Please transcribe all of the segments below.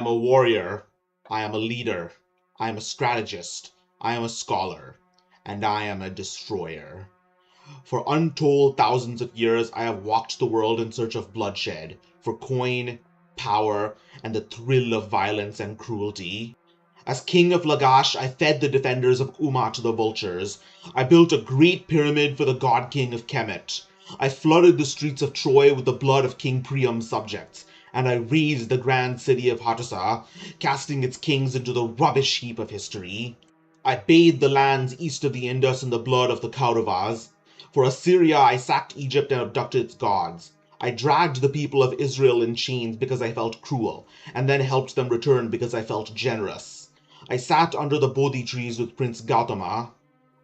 am a warrior, I am a leader, I am a strategist, I am a scholar, and I am a destroyer. For untold thousands of years, I have walked the world in search of bloodshed, for coin, power, and the thrill of violence and cruelty. As king of Lagash, I fed the defenders of Umma to the vultures. I built a great pyramid for the god king of Kemet. I flooded the streets of Troy with the blood of King Priam's subjects, and I razed the grand city of Hattusa, casting its kings into the rubbish heap of history. I bathed the lands east of the Indus in the blood of the Kauravas. For Assyria, I sacked Egypt and abducted its gods. I dragged the people of Israel in chains because I felt cruel, and then helped them return because I felt generous. I sat under the Bodhi trees with Prince Gautama.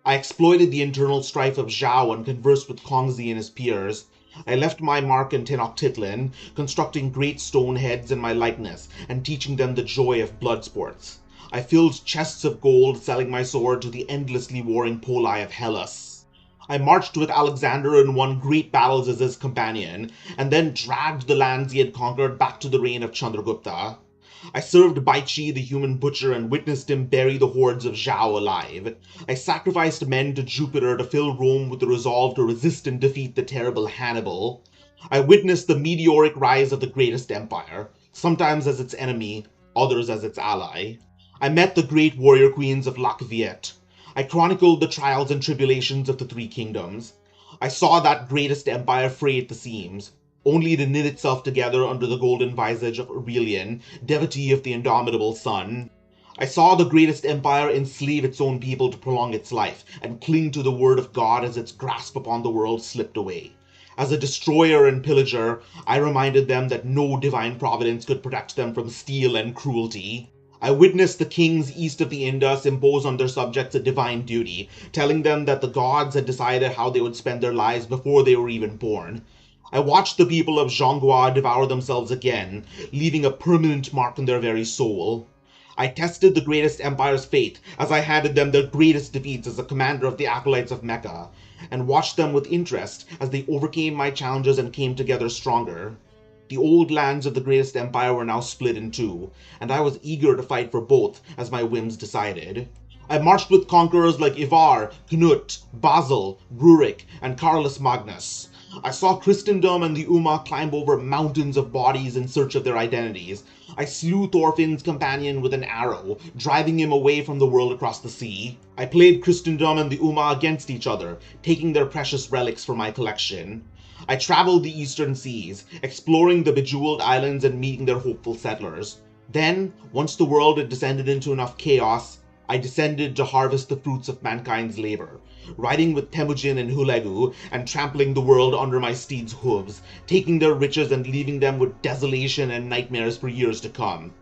I exploited the internal strife of Zhao and conversed with Kongzi and his peers. I left my mark in Tenochtitlan, constructing great stone heads in my likeness, and teaching them the joy of blood sports. I filled chests of gold, selling my sword to the endlessly warring Poli of Hellas. I marched with Alexander and won great battles as his companion, and then dragged the lands he had conquered back to the reign of Chandragupta. I served Baichi, the human butcher, and witnessed him bury the hordes of Zhao alive. I sacrificed men to Jupiter to fill Rome with the resolve to resist and defeat the terrible Hannibal. I witnessed the meteoric rise of the greatest empire, sometimes as its enemy, others as its ally. I met the great warrior queens of Lac Viet. I chronicled the trials and tribulations of the Three Kingdoms. I saw that greatest empire fray at the seams, only to knit itself together under the golden visage of Aurelian, devotee of the indomitable sun. I saw the greatest empire enslave its own people to prolong its life, and cling to the word of God as its grasp upon the world slipped away. As a destroyer and pillager, I reminded them that no divine providence could protect them from steel and cruelty. I witnessed the kings east of the Indus impose on their subjects a divine duty, telling them that the gods had decided how they would spend their lives before they were even born. I watched the people of Zhonghua devour themselves again, leaving a permanent mark in their very soul. I tested the greatest empire's fate as I handed them their greatest defeats as the commander of the acolytes of Mecca, and watched them with interest as they overcame my challenges and came together stronger. The old lands of the greatest empire were now split in two, and I was eager to fight for both as my whims decided. I marched with conquerors like Ivar, Knut, Basil, Rurik, and Carolus Magnus. I saw Christendom and the Umma climb over mountains of bodies in search of their identities. I slew Thorfinn's companion with an arrow, driving him away from the world across the sea. I played Christendom and the Umma against each other, taking their precious relics for my collection. I traveled the eastern seas, exploring the bejeweled islands and meeting their hopeful settlers. Then, once the world had descended into enough chaos, I descended to harvest the fruits of mankind's labor, riding with Temujin and Hulegu, and trampling the world under my steeds' hooves, taking their riches and leaving them with desolation and nightmares for years to come.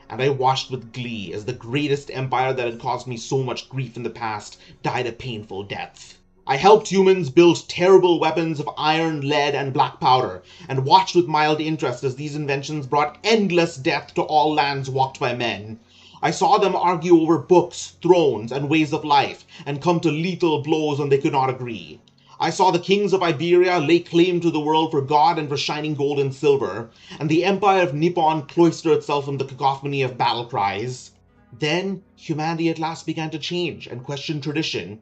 And I watched with glee as the greatest empire that had caused me so much grief in the past died a painful death. I helped humans build terrible weapons of iron, lead, and black powder, and watched with mild interest as these inventions brought endless death to all lands walked by men. I saw them argue over books, thrones, and ways of life, and come to lethal blows when they could not agree. I saw the kings of Iberia lay claim to the world for God and for shining gold and silver, and the empire of Nippon cloister itself in the cacophony of battle cries. Then humanity at last began to change and question tradition,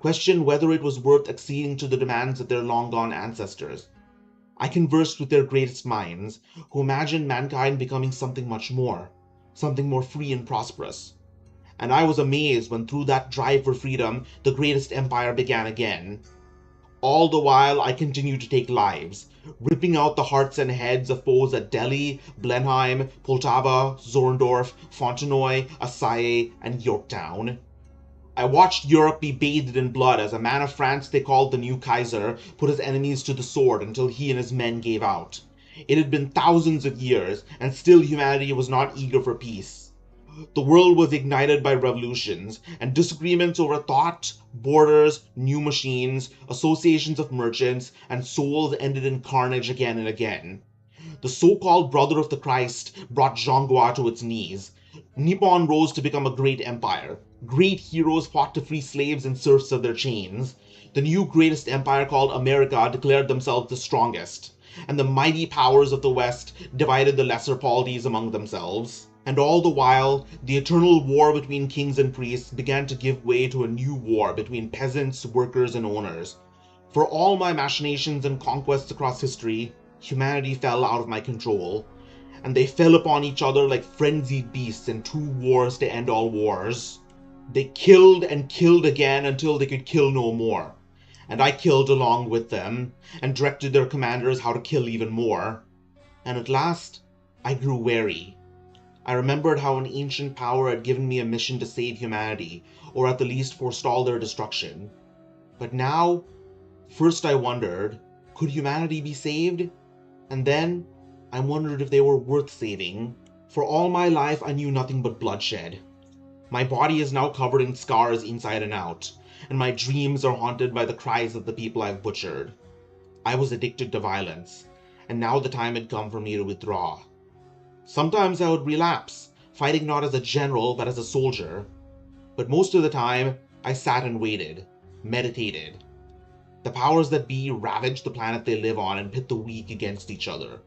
question whether it was worth acceding to the demands of their long-gone ancestors. I conversed with their greatest minds, who imagined mankind becoming something much more, something more free and prosperous. And I was amazed when through that drive for freedom, the greatest empire began again. All the while, I continued to take lives, ripping out the hearts and heads of foes at Delhi, Blenheim, Poltava, Zorndorf, Fontenoy, Assaye, and Yorktown. I watched Europe be bathed in blood as a man of France they called the new Kaiser put his enemies to the sword until he and his men gave out. It had been thousands of years, and still humanity was not eager for peace. The world was ignited by revolutions, and disagreements over thought, borders, new machines, associations of merchants, and souls ended in carnage again and again. The so-called brother of the Christ brought Zhonghua to its knees. Nippon rose to become a great empire. Great heroes fought to free slaves and serfs of their chains. The new greatest empire called America declared themselves the strongest, and the mighty powers of the West divided the lesser polities among themselves. And all the while, the eternal war between kings and priests began to give way to a new war between peasants, workers, and owners. For all my machinations and conquests across history, humanity fell out of my control, and they fell upon each other like frenzied beasts in two wars to end all wars. They killed and killed again until they could kill no more, and I killed along with them, and directed their commanders how to kill even more. And at last, I grew wary. I remembered how an ancient power had given me a mission to save humanity, or at the least forestall their destruction. But now, first I wondered, could humanity be saved? And then, I wondered if they were worth saving. For all my life, I knew nothing but bloodshed. My body is now covered in scars inside and out, and my dreams are haunted by the cries of the people I've butchered. I was addicted to violence, and now the time had come for me to withdraw. Sometimes I would relapse, fighting not as a general but as a soldier. But most of the time, I sat and waited, meditated. The powers that be ravage the planet they live on and pit the weak against each other.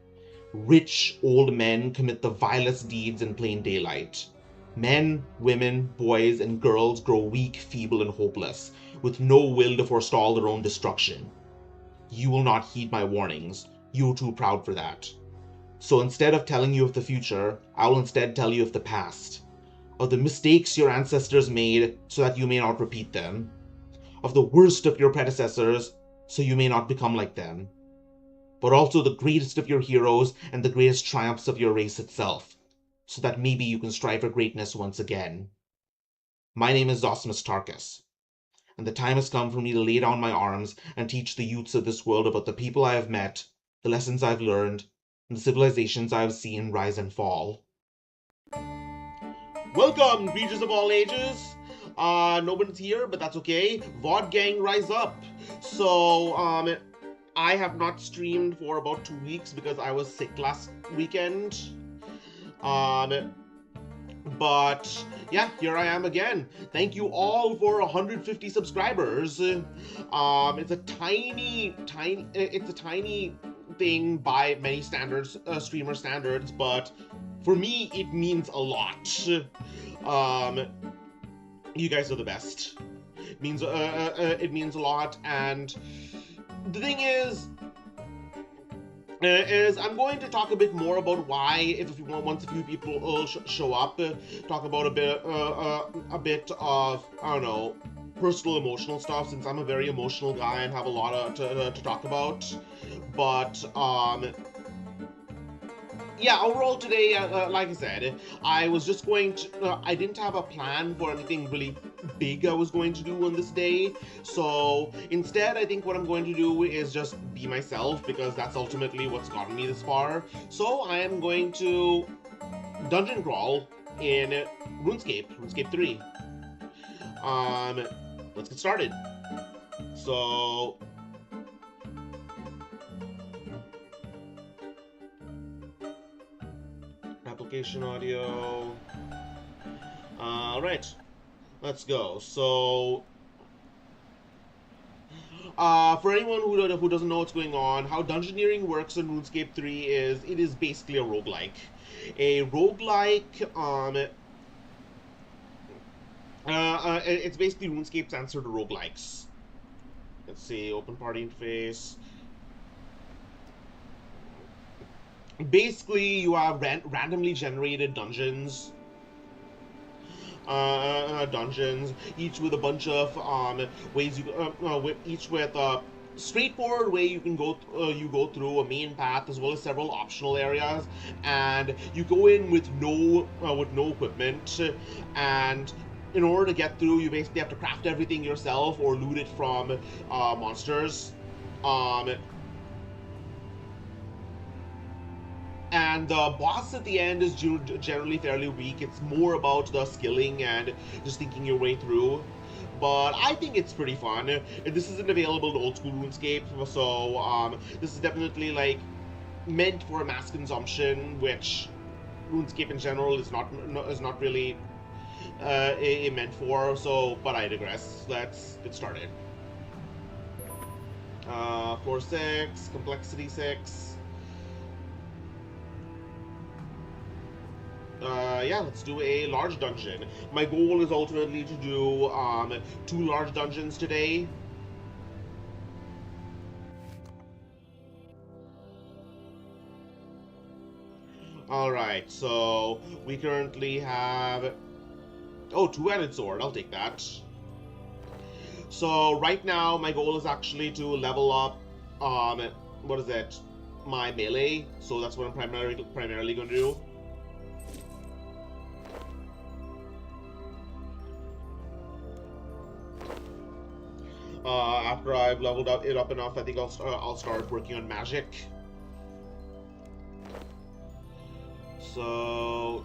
Rich, old men commit the vilest deeds in plain daylight. Men, women, boys, and girls grow weak, feeble, and hopeless, with no will to forestall their own destruction. You will not heed my warnings. You are too proud for that. So instead of telling you of the future, I will instead tell you of the past, of the mistakes your ancestors made so that you may not repeat them, of the worst of your predecessors so you may not become like them, but also the greatest of your heroes and the greatest triumphs of your race itself, so that maybe you can strive for greatness once again. My name is Zosimus Tarkus, and the time has come for me to lay down my arms and teach the youths of this world about the people I have met, the lessons I've learned, and the civilizations I have seen rise and fall. Welcome, creatures of all ages! Nobody's here, but that's okay. VOD gang, rise up! So, I have not streamed for about 2 weeks because I was sick last weekend. But yeah, here I am again. Thank you all for 150 subscribers. It's a tiny thing by many standards, streamer standards, but for me it means a lot. You guys are the best. It means a lot, and the thing is I'm going to talk a bit more about why, once a few people show up, talk about a bit of, I don't know, personal emotional stuff, since I'm a very emotional guy and have a lot to talk about. But yeah, overall today, like I said, I was just going to, I didn't have a plan for anything really big I was going to do on this day, so instead I think what I'm going to do is just be myself, because that's ultimately what's gotten me this far. So I am going to dungeon crawl in RuneScape 3. Let's get started. So application audio. Alright, let's go. So, for anyone who doesn't know what's going on, how Dungeoneering works in RuneScape 3 is, it is basically a roguelike. A roguelike, it's basically RuneScape's answer to roguelikes. Let's see, open party interface. Basically, you have randomly generated dungeons, each with a bunch of ways each with a straightforward way you can go through a main path, as well as several optional areas, and you go in with no equipment, and in order to get through, you basically have to craft everything yourself or loot it from monsters. And the boss at the end is generally fairly weak. It's more about the skilling and just thinking your way through. But I think it's pretty fun. This isn't available to old school RuneScape, so this is definitely like meant for mass consumption, which RuneScape in general is not really meant for. So, but I digress. Let's get started. 4-6, complexity 6. yeah, let's do a large dungeon. My goal is ultimately to do 2 large dungeons today. Alright, so we currently have... Oh, 2-handed sword, I'll take that. So right now, my goal is actually to level up, what is it? My melee. So that's what I'm primarily going to do. After I've leveled it up enough, I think I'll start working on magic. So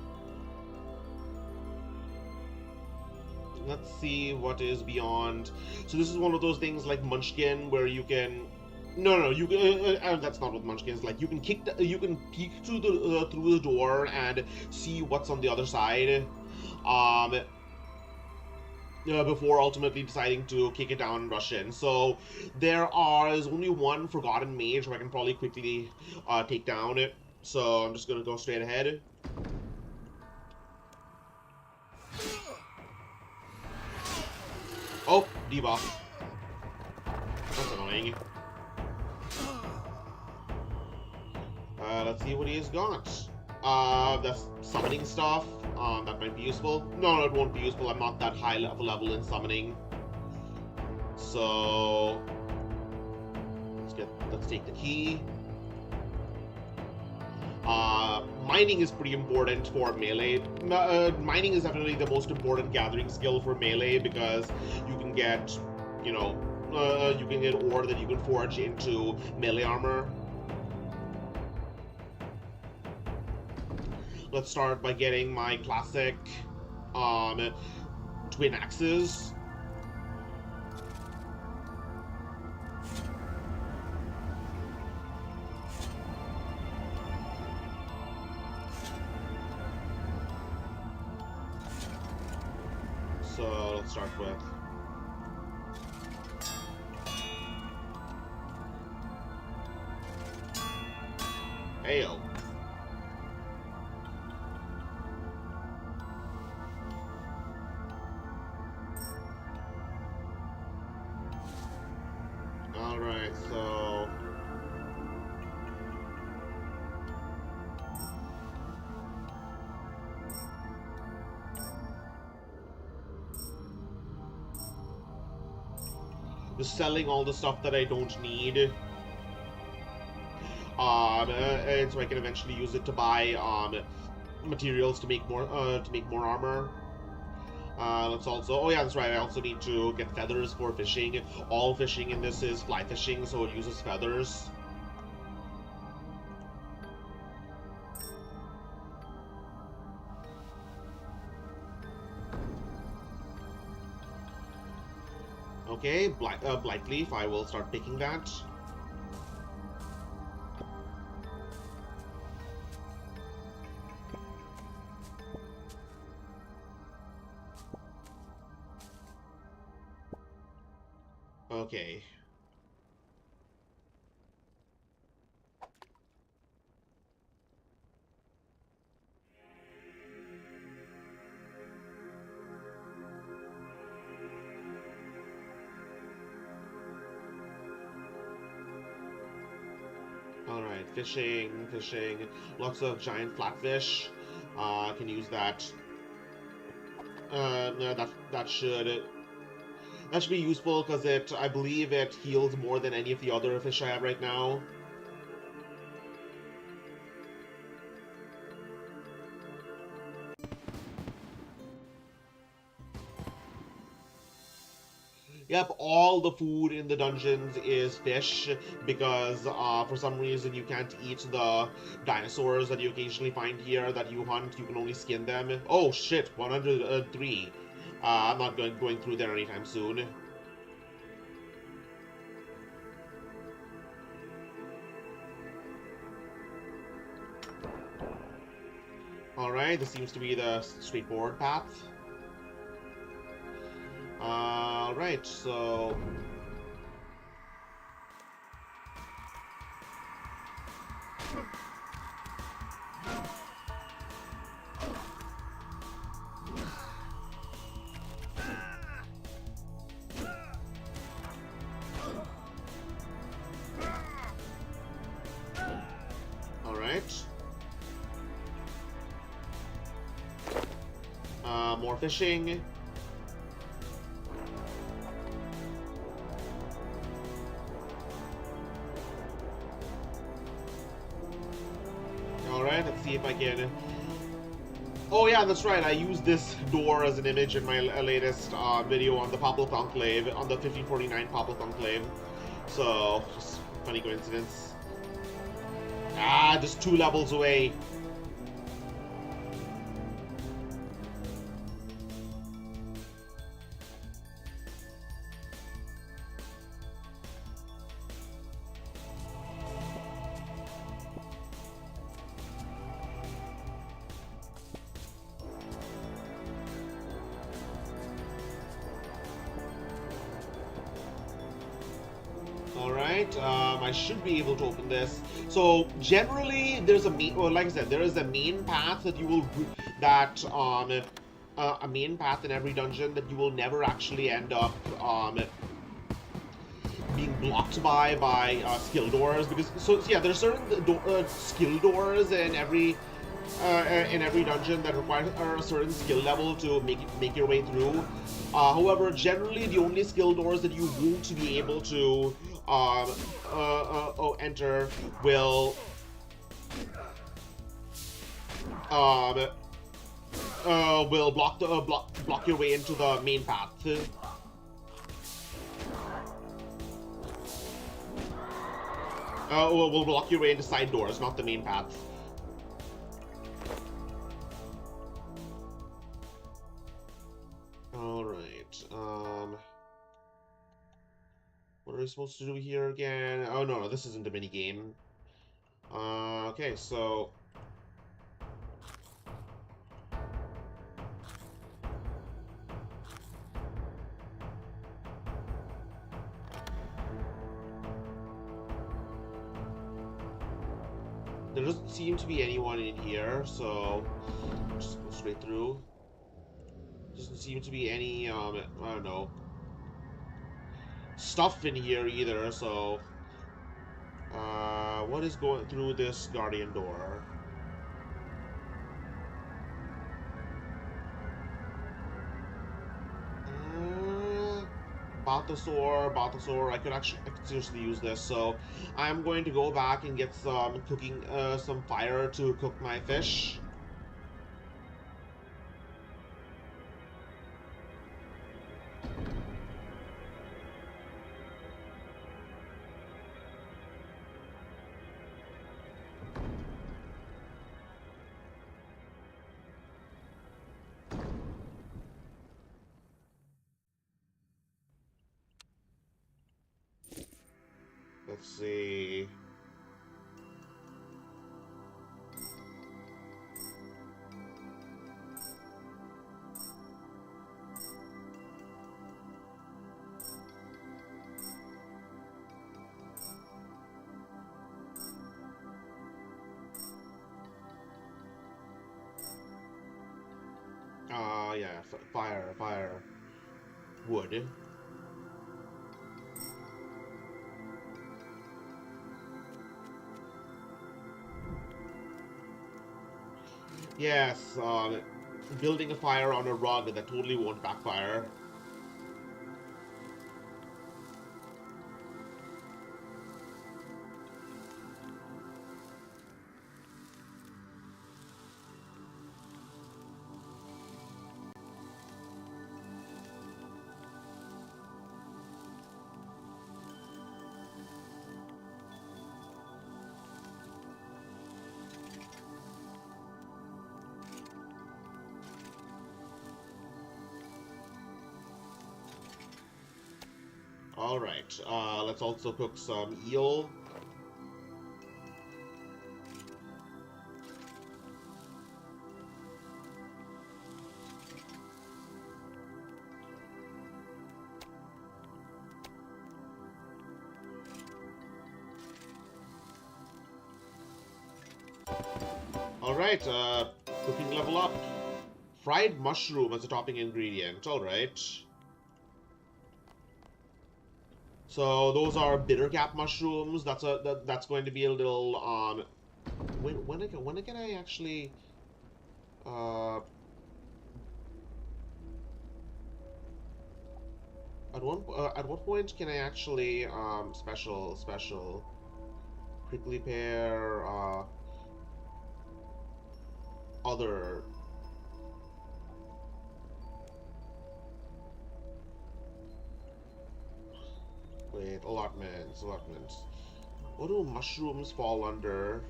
let's see what is beyond. So this is one of those things like Munchkin where you can. No, you can. That's not what Munchkin is like. You can you can peek through the door and see what's on the other side. Before ultimately deciding to kick it down and rush in. So there's only one forgotten mage who I can probably quickly take down. So I'm just gonna go straight ahead. Oh, debuff. That's annoying. Let's see what he has got. That's summoning stuff. That might be useful. No, it won't be useful. I'm not that high level in summoning. So let's take the key. Mining is pretty important for melee. Mining is definitely the most important gathering skill for melee because you can get, you can get ore that you can forge into melee armor. Let's start by getting my classic twin axes. So let's start with Ayo. Alright, so just selling all the stuff that I don't need. And so I can eventually use it to buy materials to make more armor. Let's also, oh yeah, that's right, I also need to get feathers for fishing. All fishing in this is fly fishing, so it uses feathers. Okay, Blight Leaf, I will start picking that. Okay. Alright, fishing. Lots of giant flatfish. Can use that. That should be useful because I believe it heals more than any of the other fish I have right now. Yep, all the food in the dungeons is fish because for some reason you can't eat the dinosaurs that you occasionally find here that you hunt. You can only skin them. Oh shit, 103. I'm not going through there anytime soon. Alright, this seems to be the straightforward path. Alright, so... More fishing. Alright, let's see if I can... Oh yeah, that's right, I used this door as an image in my latest video on the Papal Conclave, on the 1549 Papal Conclave. So, just funny coincidence. Ah, just 2 levels away. I should be able to open this. So generally, there's a main, well, like I said, there is a main path that you will a main path in every dungeon that you will never actually end up being blocked by skill doors, because yeah, there's certain skill doors in every dungeon that require a certain skill level to make your way through. However, generally the only skill doors that you won't be able to enter will block your way into the main path. Will block your way into side doors, not the main path. Alright, what are we supposed to do here again? Oh, no, this isn't a minigame. Okay, so... There doesn't seem to be anyone in here, so... Just go straight through. Doesn't seem to be any, I don't know, stuff in here either, so... what is going through this guardian door? Balthasar, I could seriously use this, so I'm going to go back and get some some fire to cook my fish. Let's see. Yeah, fire. Wood. Yes, building a fire on a rug that totally won't backfire. Alright, let's also cook some eel. Alright, cooking level up. Fried mushroom as a topping ingredient, alright. So those are bitter cap mushrooms. That's going to be a little when can I actually At what point can I actually special prickly pear other? Wait, allotments. What do mushrooms fall under?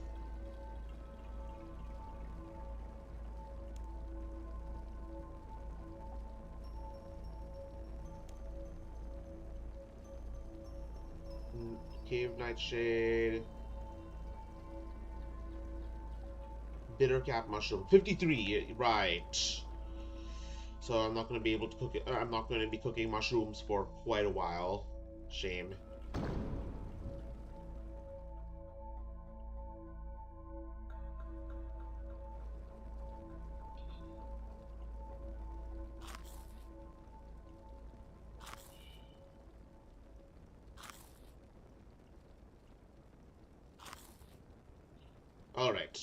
Cave nightshade. Bitter cap mushroom. 53, right. So I'm not going to be able to cook it. I'm not going to be cooking mushrooms for quite a while. Shame. All right.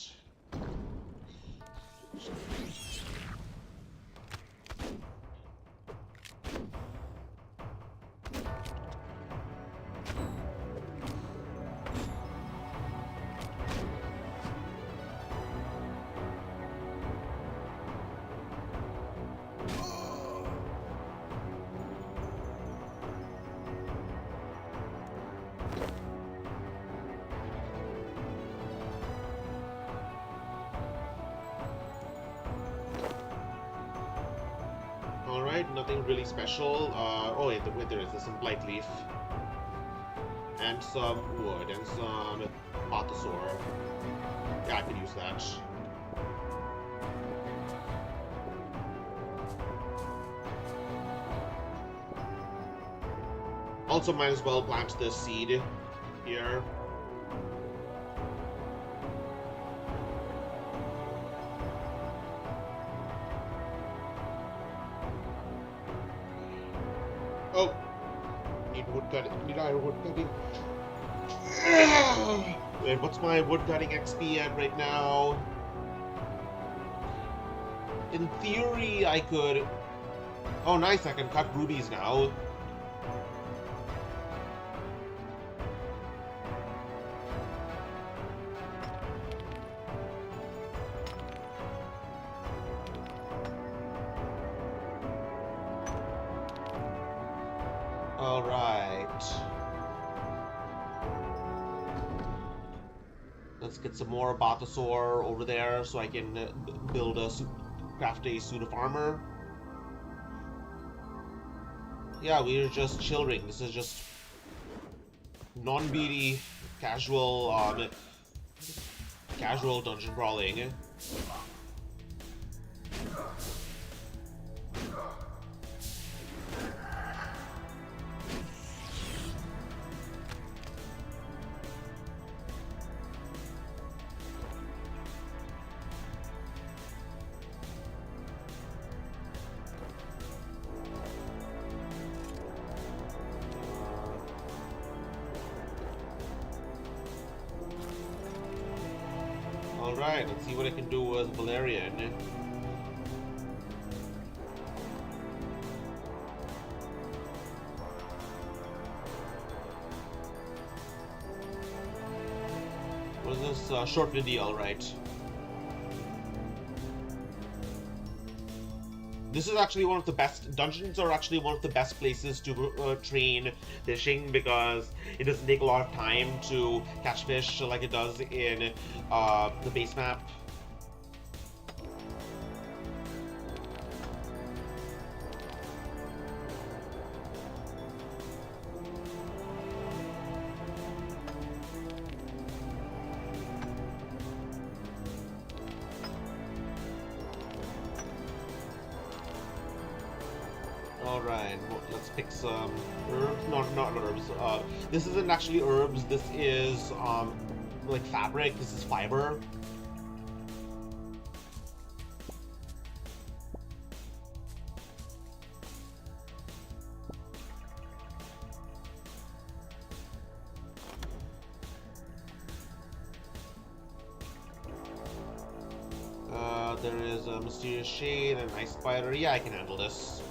Alright, nothing really special. Oh wait, there is some blight leaf. And some wood, and some Pathosaur. Yeah, I could use that. Also, might as well plant the seed here. Oh, need wood cutting. Need iron wood cutting. Wait, what's my wood cutting XP at right now? In theory, I could. Oh, nice! I can cut rubies now. Let's get some more Bathosaur over there so I can craft a suit of armor. Yeah, we're just chilling. This is just non-beady, casual dungeon crawling. Alright, let's see what I can do with Valerian. What is this? Short video, alright. This is actually one of the best, dungeons are actually one of the best places to train fishing because it doesn't take a lot of time to catch fish like it does in the base map. Alright, well, let's pick some herbs. Not herbs. This isn't actually herbs. This is like fabric. This is fiber. There is a mysterious shade, an ice spider. Yeah, I can handle this.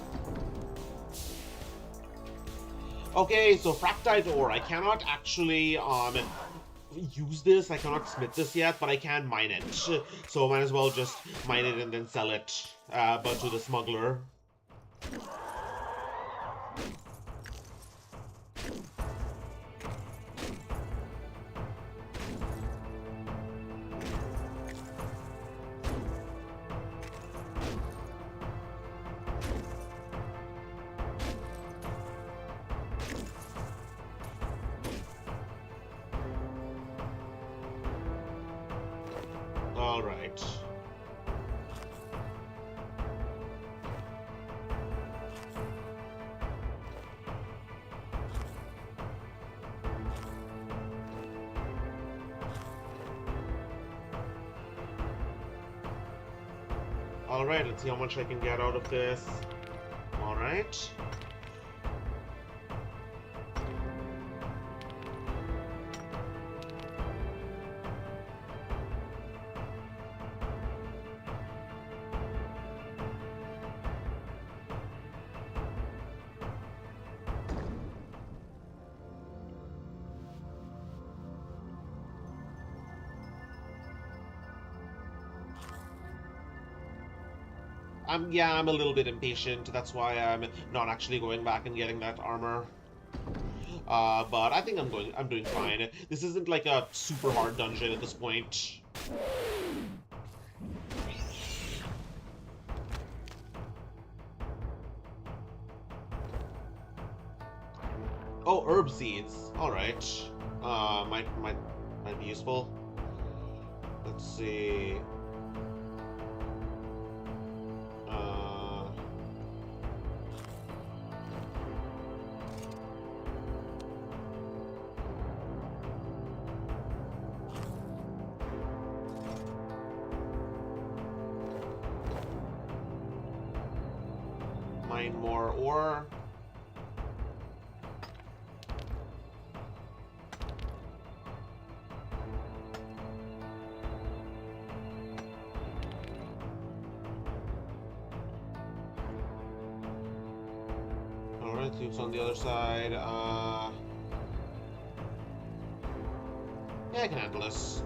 Okay, so fractite ore. I cannot actually use this. I cannot smith this yet, but I can mine it. So might as well just mine it and then sell it, but to the smuggler. All right. Alright, let's see how much I can get out of this. Alright. I'm a little bit impatient. That's why I'm not actually going back and getting that armor. But I think I'm doing fine. This isn't like a super hard dungeon at this point. Oh, herb seeds. All right. Might be useful. Let's see. Mine more ore. Alright, loops on the other side. Yeah, I can handle this.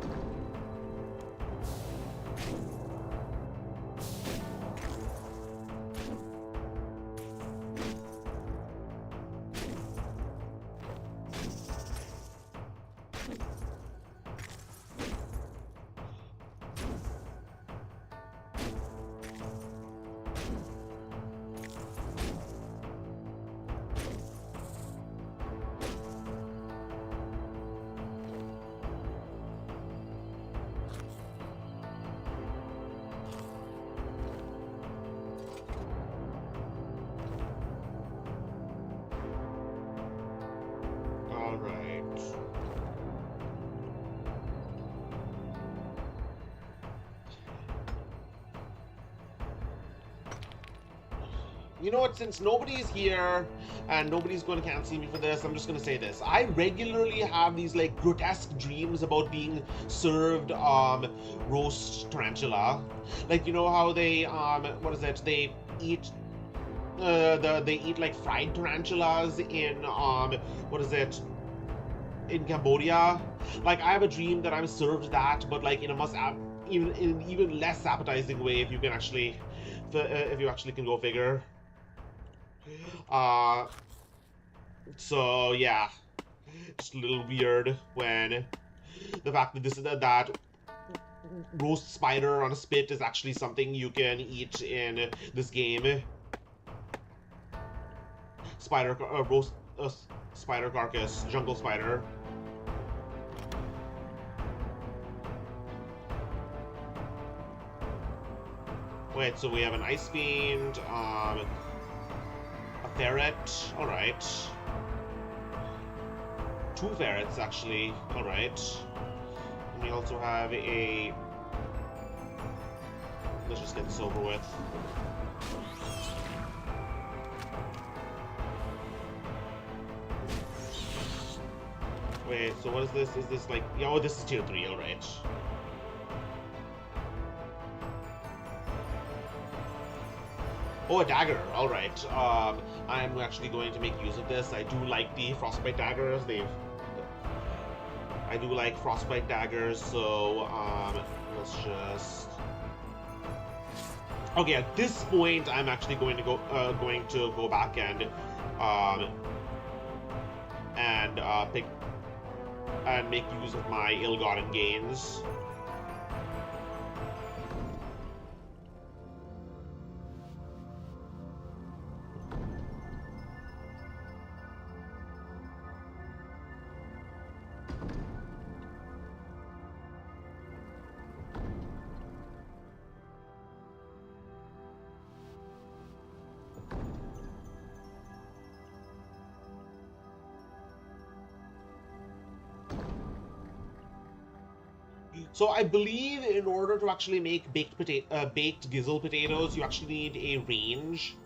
You know what, since nobody's here and nobody's can't see me for this, I'm just gonna say this. I regularly have these like grotesque dreams about being served roast tarantula. Like, you know how they what is it? They eat they eat like fried tarantulas in what is it? In Cambodia. Like, I have a dream that I'm served that, but like in a even less appetizing way, if you can actually if you actually can go figure. So yeah, just a little weird when the fact that that roast spider on a spit is actually something you can eat in this game. Roast spider carcass, jungle spider. Wait, so we have an ice fiend, a ferret, alright. 2 ferrets, actually, alright. And we also have a... Let's just get this over with. Wait, so what is this? Is this like... Oh, this is tier 3, alright. Oh, a dagger. All right. I'm actually going to make use of this. I do like the frostbite daggers. I do like frostbite daggers. So let's just. Okay, at this point, I'm actually going to go back um, pick and make use of my ill-gotten gains. So I believe in order to actually make baked gizzle potatoes, you actually need a range.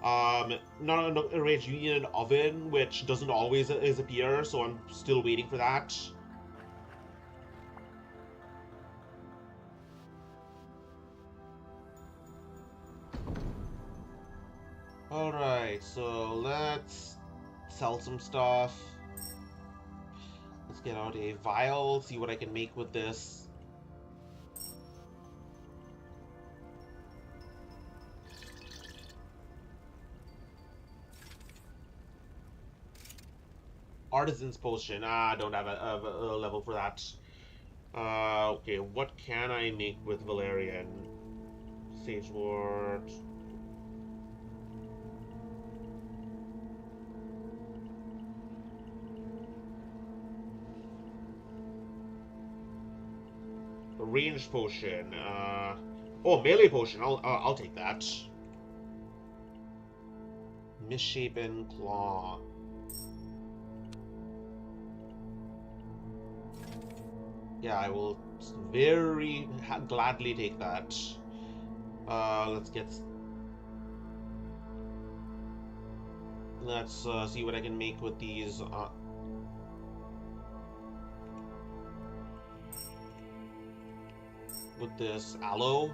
Not a range, you need an oven, which doesn't always appear, so I'm still waiting for that. Alright, so let's sell some stuff. Let's get out a vial, see what I can make with this. Artisan's potion. I don't have a level for that. Okay, what can I make with Valerian? Sage wort. A ranged potion. Oh, melee potion. I'll take that. Misshapen claw. Yeah, I will very gladly take that. Let's see what I can make with these. With this aloe.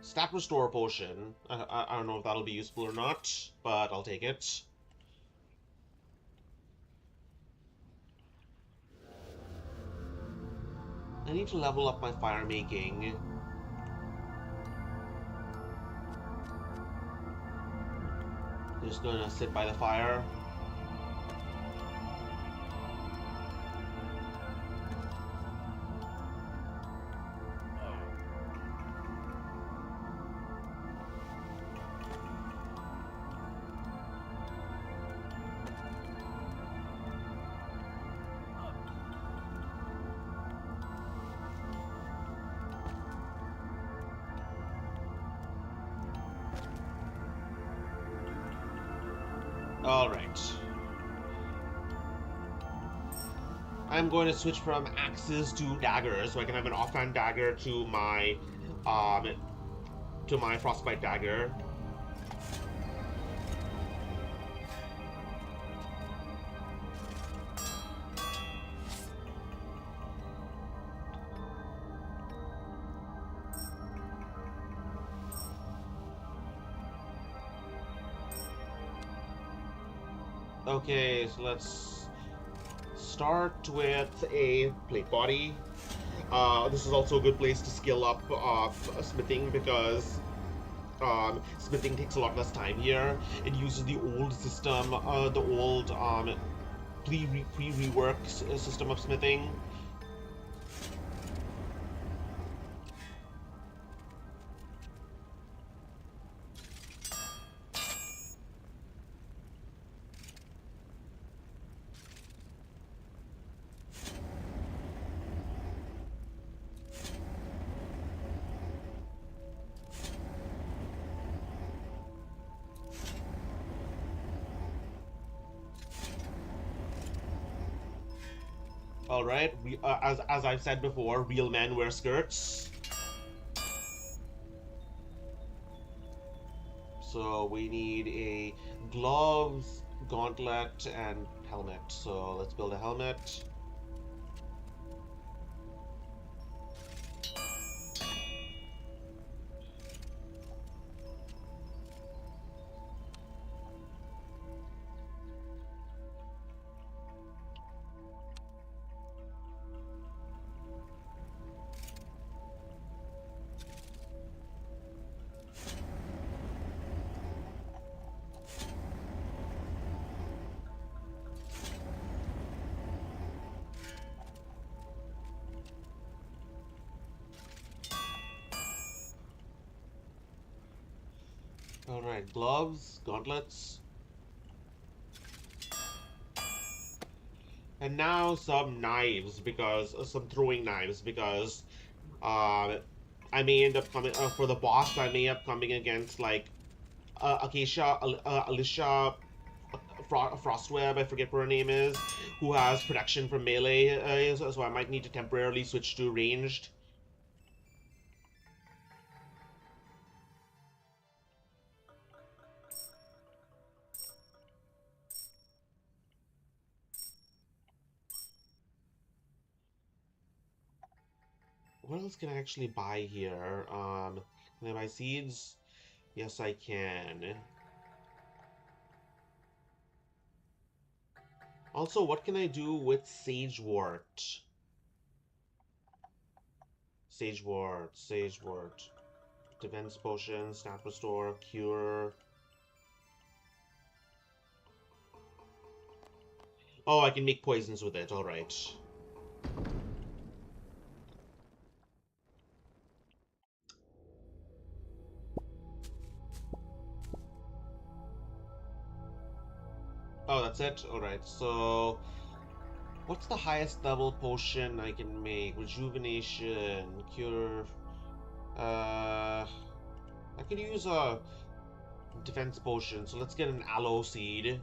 Stat restore potion. I don't know if that'll be useful or not, but I'll take it. I need to level up my fire making. Just gonna sit by the fire. Alright. I'm going to switch from axes to daggers, so I can have an offhand dagger to my frostbite dagger. Okay, so let's start with a plate body. This is also a good place to skill up smithing because smithing takes a lot less time here. It uses the old system, the old pre-rework system of smithing. All right, as I've said before, real men wear skirts. so we need a gloves, gauntlet, and helmet. So let's build a helmet. Alright, gloves, gauntlets. And now some knives, because some throwing knives, because I may end up coming for the boss. I may end up coming against like Acacia, Alicia, Frostweb. I forget what her name is, who has protection from melee. So I might need to temporarily switch to ranged. What else can I actually buy here? Can I buy seeds? Yes, I can. Also, what can I do with Sagewort? Sagewort. Defense potion, snap restore, cure. Oh, I can make poisons with it, alright. Oh, that's it? Alright, so what's the highest level potion I can make? Rejuvenation, cure. I could use a defense potion, so let's get an aloe seed.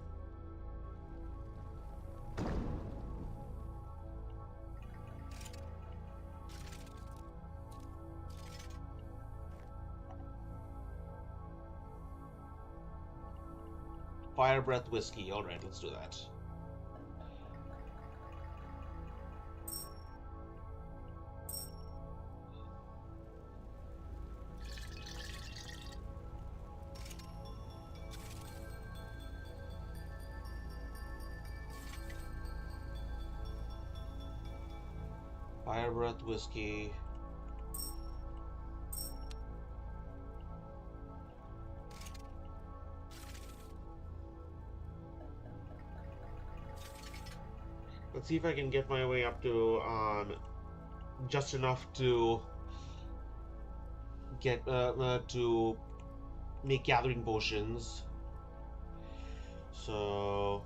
Fire breath whiskey. Alright, let's do that. Fire breath whiskey. Let's see if I can get my way up to just enough to get to make gathering potions. So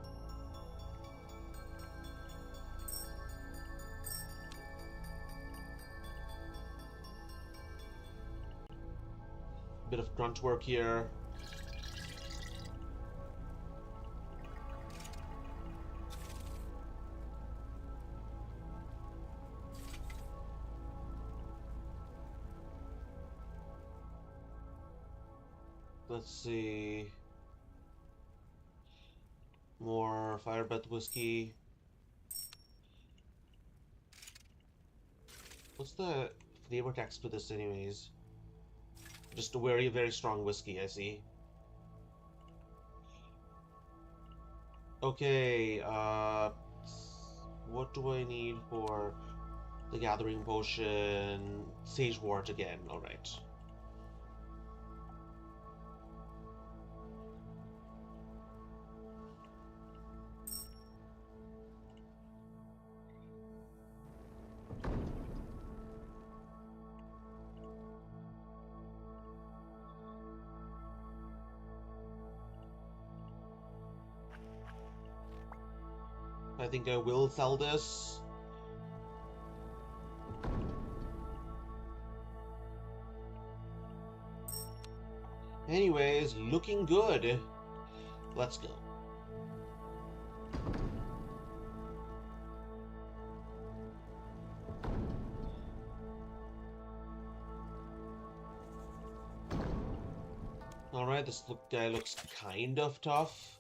bit of grunt work here. Let's see. More fire breath whiskey. What's the flavor text to this anyways? Just a very, very strong whiskey, I see. Okay, what do I need for the gathering potion? Sagewort again, alright. I think I will sell this. Anyways, looking good. Let's go. Alright, this guy looks kind of tough.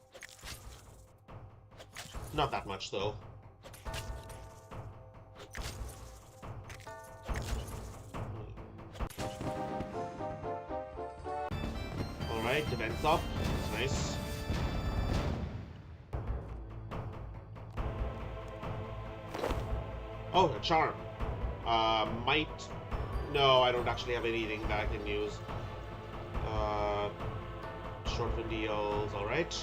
Not that much, though. Alright, defense up. That's nice. Oh, a charm. Might... No, I don't actually have anything that I can use. Short deals, alright.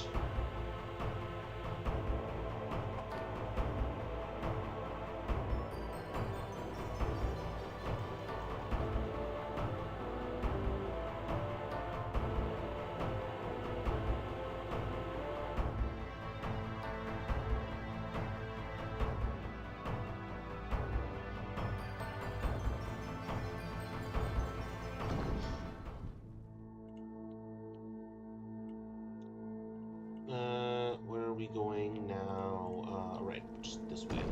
Where are we going now? Right, just this way.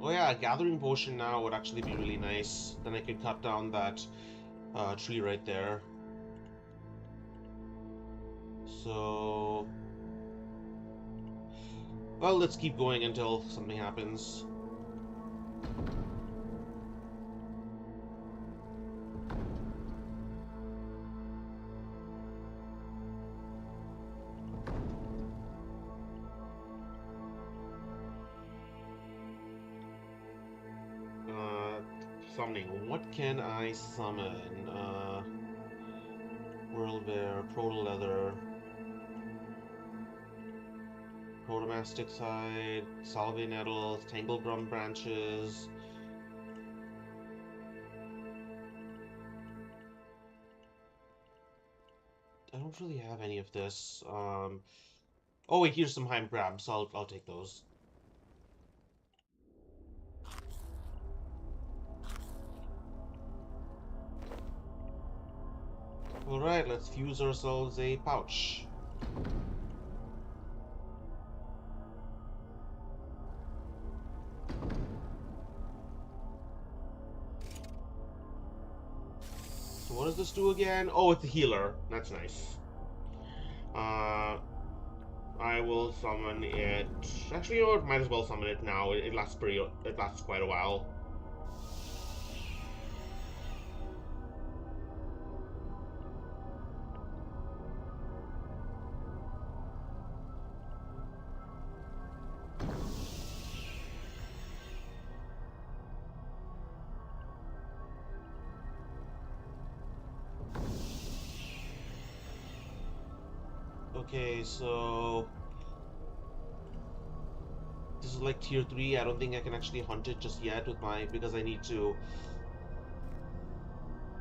Oh yeah, a gathering potion now would actually be really nice. Then I could cut down that tree right there. So... Well, let's keep going until something happens. Summoning. What can I summon? World Bear, Proto-Leather, Proto-Masticide, Salve Nettles, Tangledrum Branches. I don't really have any of this. Oh wait, here's some Heim Crabs. I'll take those. Alright, let's fuse ourselves a pouch. So what does this do again? Oh, it's a healer. That's nice. I will summon it. Actually, you know what? Might as well summon it now. It lasts quite a while. Okay, so this is like tier 3. I don't think I can actually hunt it just yet with because I need to.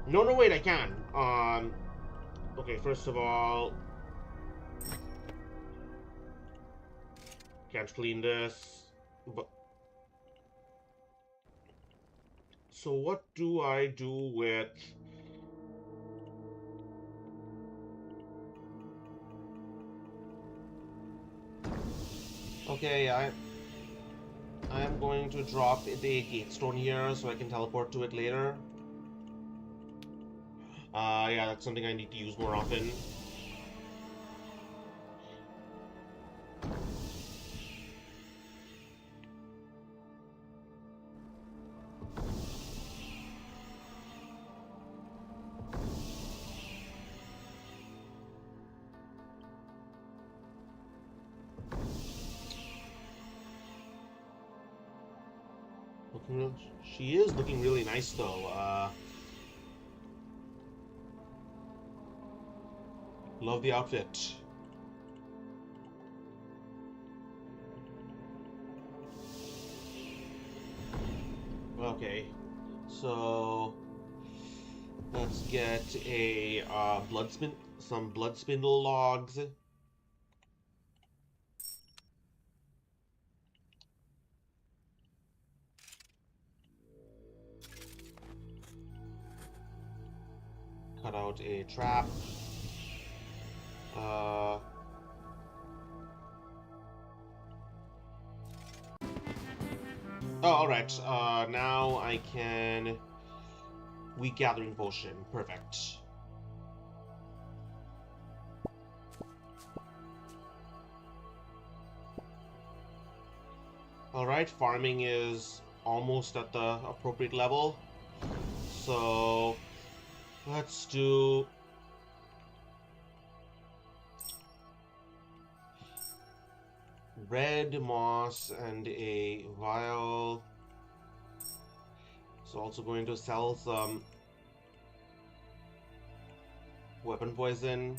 No, wait, I can. Okay, first of all, can't clean this. But so what do I do with? Okay, I am going to drop the Gatestone here so I can teleport to it later. Yeah, that's something I need to use more often. She is looking really nice, though. Love the outfit. Okay, so let's get a some blood spindle logs. Cut out a trap. Oh, alright. Now I can... Weak Gathering Potion. Perfect. Alright, farming is almost at the appropriate level. So... let's do... red moss and a vial. So also going to sell some weapon poison.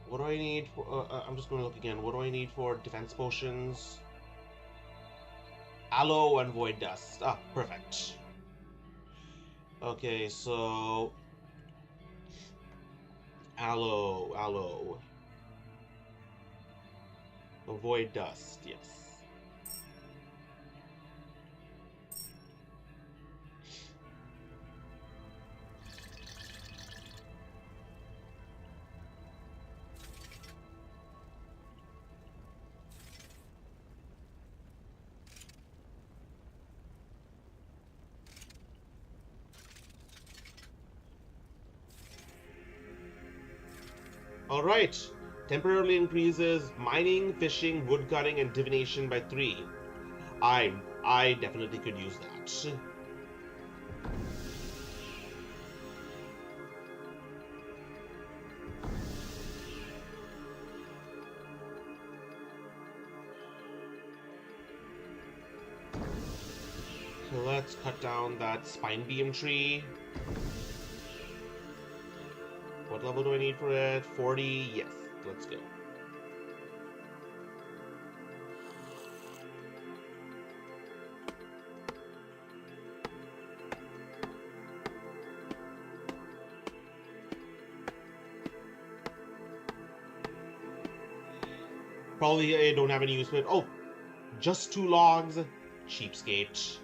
What do I need for, I'm just going to look again. What do I need for defense potions? Aloe and Void Dust. Ah, perfect. Okay, so... Aloe. Void Dust, yes. Alright. Temporarily increases mining, fishing, woodcutting, and divination by 3. I definitely could use that. So let's cut down that spine beam tree. What level do I need for it? 40? Yes, let's go. Probably I don't have any use for it. Oh, just 2 logs. Cheapskate.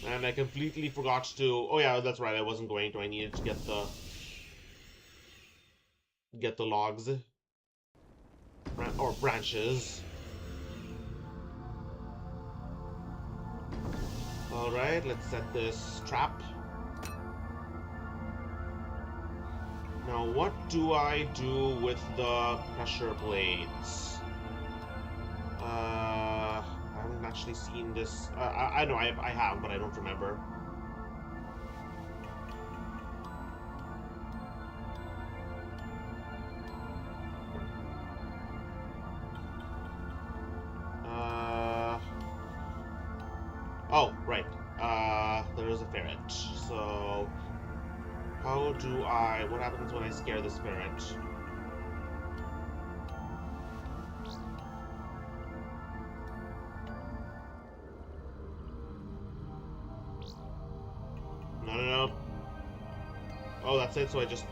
And I completely forgot to... Oh yeah, that's right, I wasn't going to. I needed to get the logs. Or branches. Alright, let's set this trap. Now, what do I do with the pressure blades? I haven't actually seen this. I know I have, but I don't remember. Oh, right. There is a ferret. So, how do I... What happens when I scare this ferret? No. Oh, that's it, so I just...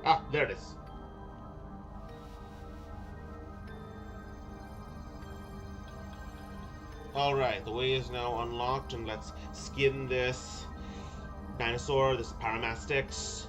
Ah, there it is. Alright, the way is now unlocked, and let's skin this dinosaur, this Paramastix.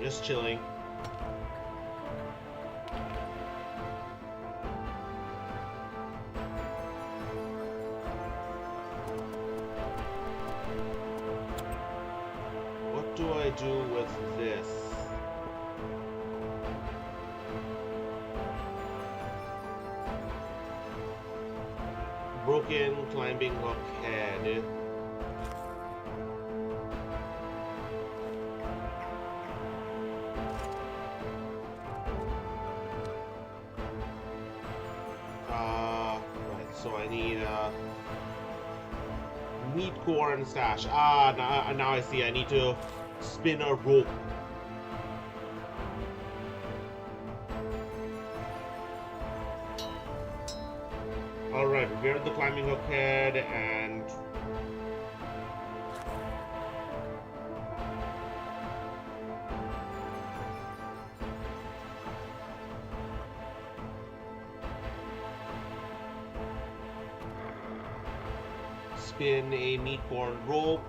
Just chilling. What do I do with this? Broken climbing hook head. Right, so I need meat core and stash. Now I see. I need to spin a rope. Alright, repaired the climbing hook head and spin a meat core rope.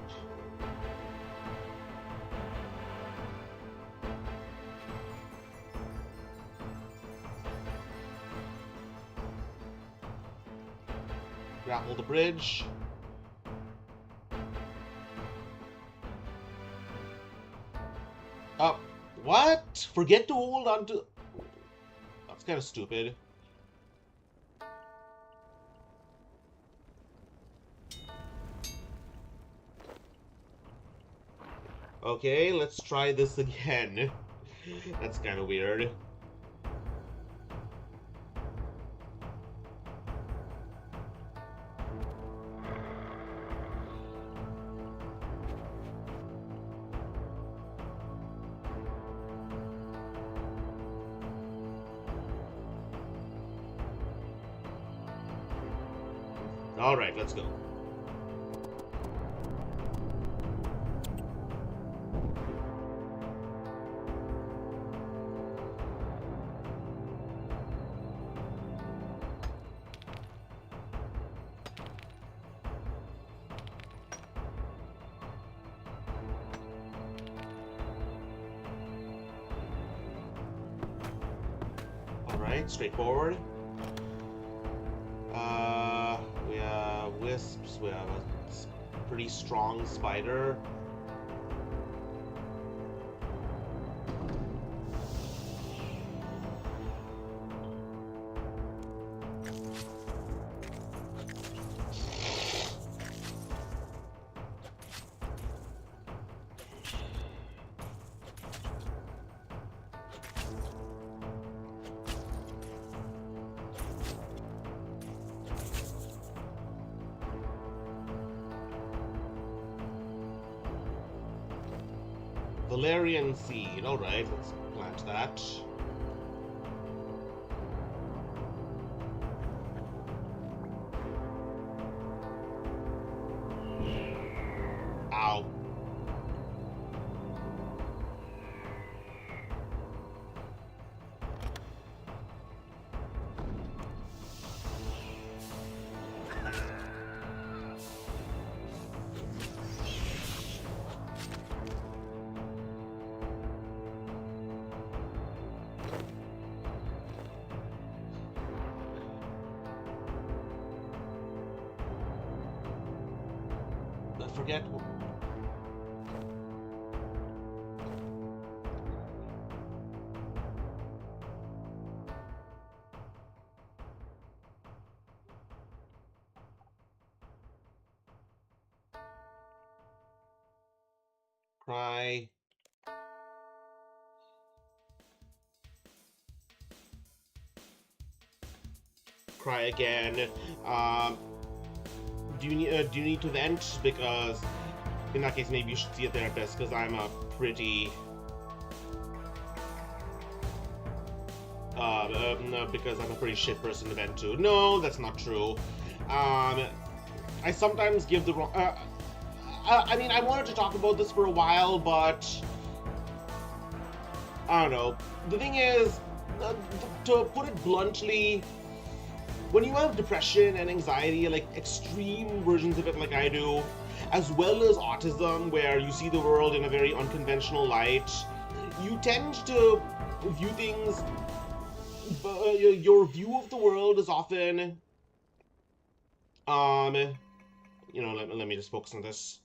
Grapple the bridge. What? Forget to hold on to... That's kind of stupid. Okay, let's try this again. That's kind of weird. Alright, let's go. Alright, straightforward. We have wisps, we have a pretty strong spider. Valerian seed. Alright, let's plant that. Ow. Forget. Cry. Cry again. Do you need to vent? Because in that case, maybe you should see a therapist. Because I'm a pretty because I'm a pretty shit person to vent to. No, that's not true. I sometimes give the wrong. I mean, I wanted to talk about this for a while, but I don't know. The thing is, to put it bluntly, when you have depression and anxiety, like extreme versions of it like I do, as well as autism, where you see the world in a very unconventional light, you tend to view things. Your view of the world is often, let me just focus on this.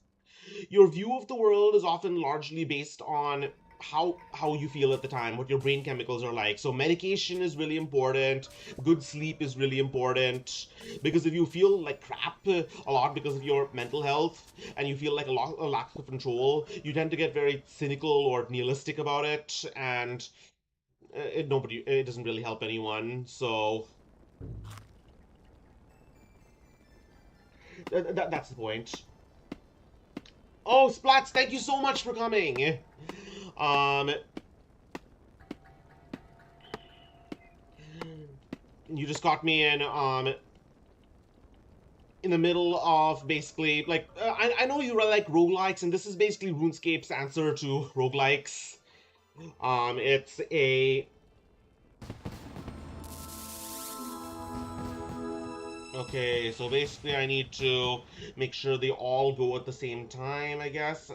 Your view of the world is often largely based on how you feel at the time, what your brain chemicals are like. So medication is really important, good sleep is really important, because if you feel like crap a lot because of your mental health and you feel like a lack of control, you tend to get very cynical or nihilistic about it, and it doesn't really help anyone. So that's the point. Oh, Splats, thank you so much for coming. You just got me in the middle of basically, like, I know you really like roguelikes, and this is basically RuneScape's answer to roguelikes. It's a... Okay, so basically I need to make sure they all go at the same time, I guess.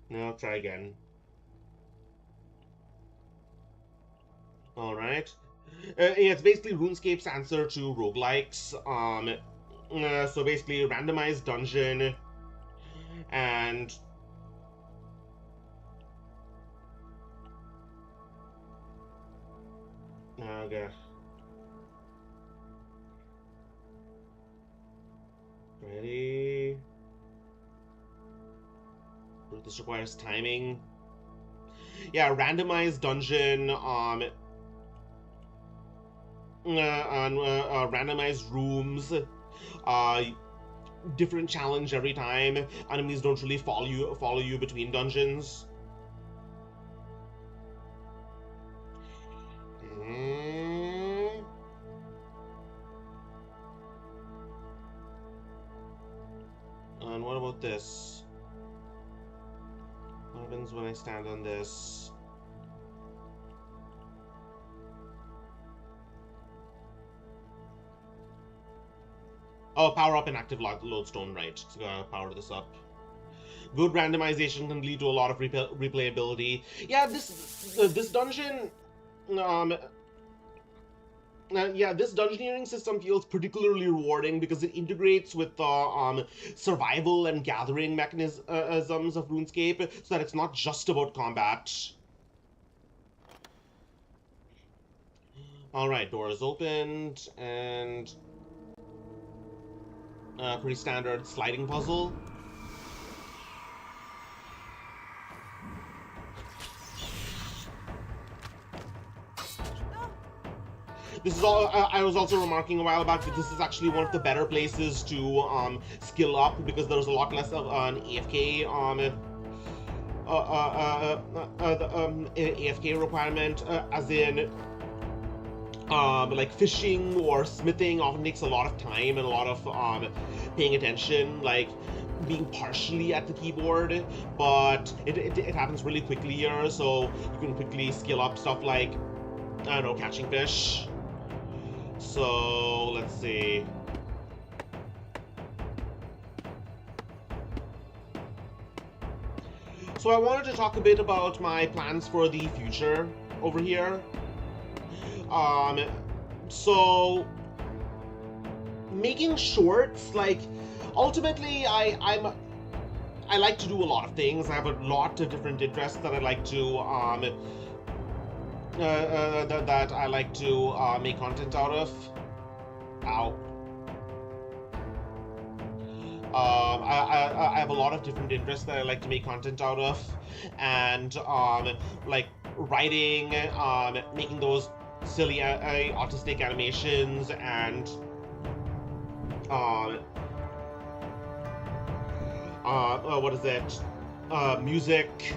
No, try again. Alright. Yeah, it's basically RuneScape's answer to roguelikes. So basically randomized dungeon, and okay. Ready? This requires timing. Yeah, randomized dungeon, randomized rooms, different challenge every time. Enemies don't really follow you between dungeons. And what about this? What happens when I stand on this? Oh, power up inactive lodestone, right. So gotta power this up. Good randomization can lead to a lot of replayability. Yeah, this dungeon, this dungeoneering system feels particularly rewarding because it integrates with the survival and gathering mechanisms of RuneScape, so that it's not just about combat. Alright, door is opened, and pretty standard sliding puzzle. This is all. I was also remarking a while back that this is actually one of the better places to skill up, because there's a lot less of an AFK AFK requirement, as in like fishing or smithing often takes a lot of time and a lot of paying attention, like being partially at the keyboard, but it happens really quickly here, so you can quickly skill up stuff like, I don't know, catching fish. So let's see. So I wanted to talk a bit about my plans for the future over here. So making shorts, like, ultimately I like to do a lot of things. I have a lot of different interests that I like to that I like to make content out of. Ow. I have a lot of different interests that I like to make content out of, and like writing, making those silly autistic animations, and what is it? Music.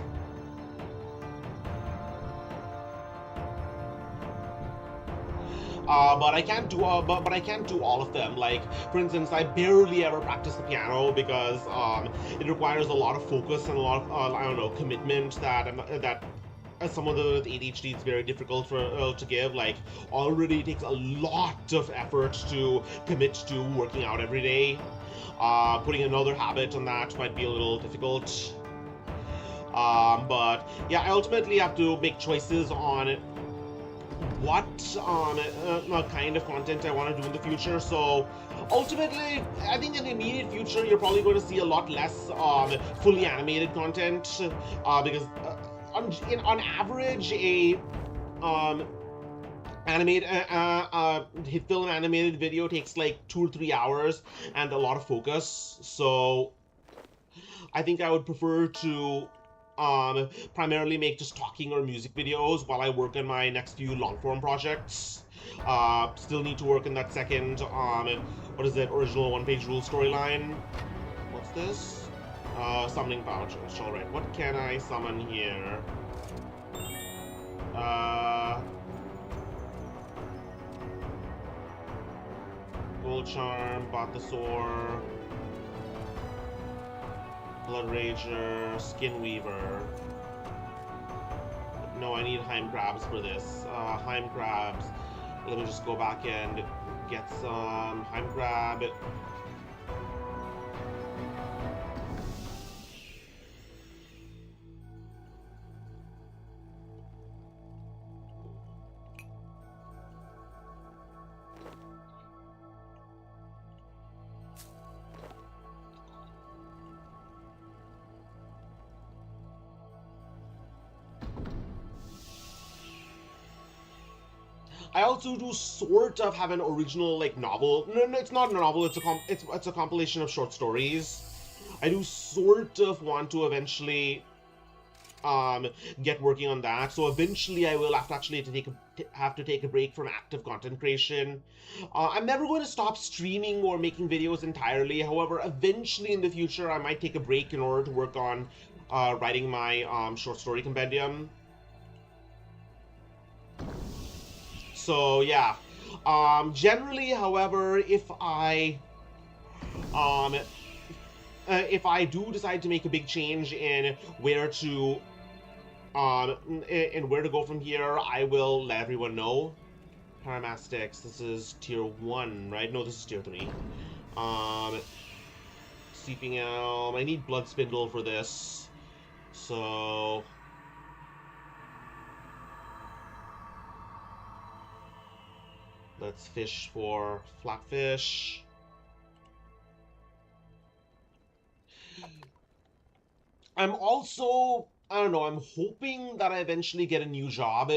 But I can't do but I can't do all of them. Like, for instance, I barely ever practice the piano because it requires a lot of focus and a lot of I don't know, commitment that as someone with ADHD, it's very difficult for to give. Like, already it takes a lot of effort to commit to working out every day. Putting another habit on that might be a little difficult. But yeah, I ultimately have to make choices on what kind of content I want to do in the future. So ultimately, I think in the immediate future, you're probably going to see a lot less fully animated content because on average, a um, hit film animated video takes like 2 or 3 hours and a lot of focus. So I think I would prefer to primarily make just talking or music videos while I work on my next few long form projects. Still need to work on that second what is it, original one-page rule storyline. What's this? Summoning vouchers. Alright, what can I summon here? Gold Charm, Bathasaur, Blood Rager, Skin Weaver. No, I need Heim Crabs for this. Heim Crabs. Let me just go back and get some Heim Crab. I also do sort of have an original like novel. No, it's not a novel. It's a compilation of short stories. I do sort of want to eventually get working on that. So eventually, I will have to actually take a break from active content creation. I'm never going to stop streaming or making videos entirely. However, eventually in the future, I might take a break in order to work on writing my short story compendium. So yeah, generally, however, if I do decide to make a big change in where to go from here, I will let everyone know. Paramastics, this is tier 1, right? No, this is tier 3. Seeping Elm, I need Blood Spindle for this, so let's fish for Flatfish. I'm also, I don't know, I'm hoping that I eventually get a new job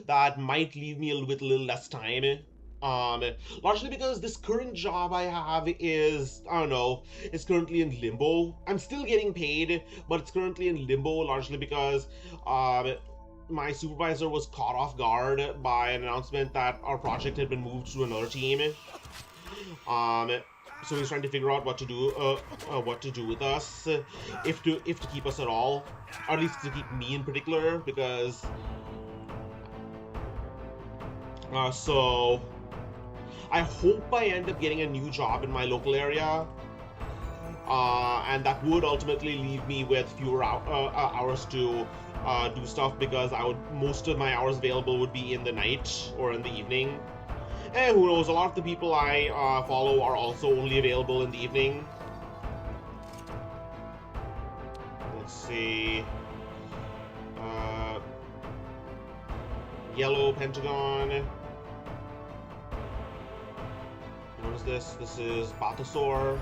that might leave me with a little less time. Largely because this current job I have is, I don't know, is currently in limbo. I'm still getting paid, but it's currently in limbo largely because my supervisor was caught off guard by an announcement that our project had been moved to another team. So he's trying to figure out what to do with us, if to keep us at all, or at least to keep me in particular, because so I hope I end up getting a new job in my local area, and that would ultimately leave me with fewer hours to do stuff, because most of my hours available would be in the night or in the evening. And who knows, a lot of the people I follow are also only available in the evening. Let's see. Yellow Pentagon. What is this? This is Bathasaur.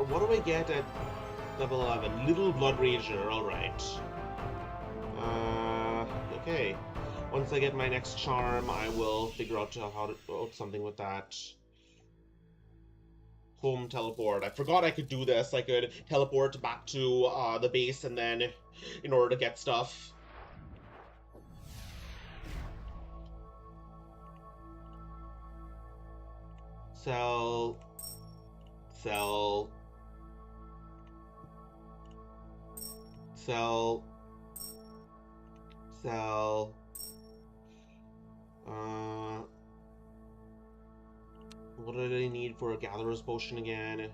What do I get at level 11? Little Blood Rager, alright. Okay. Once I get my next charm, I will figure out how to do something with that. Home teleport. I forgot I could do this. I could teleport back to the base and then, in order to get stuff. Sell. Sell. Sell. Sell. What did I need for a Gatherer's Potion again?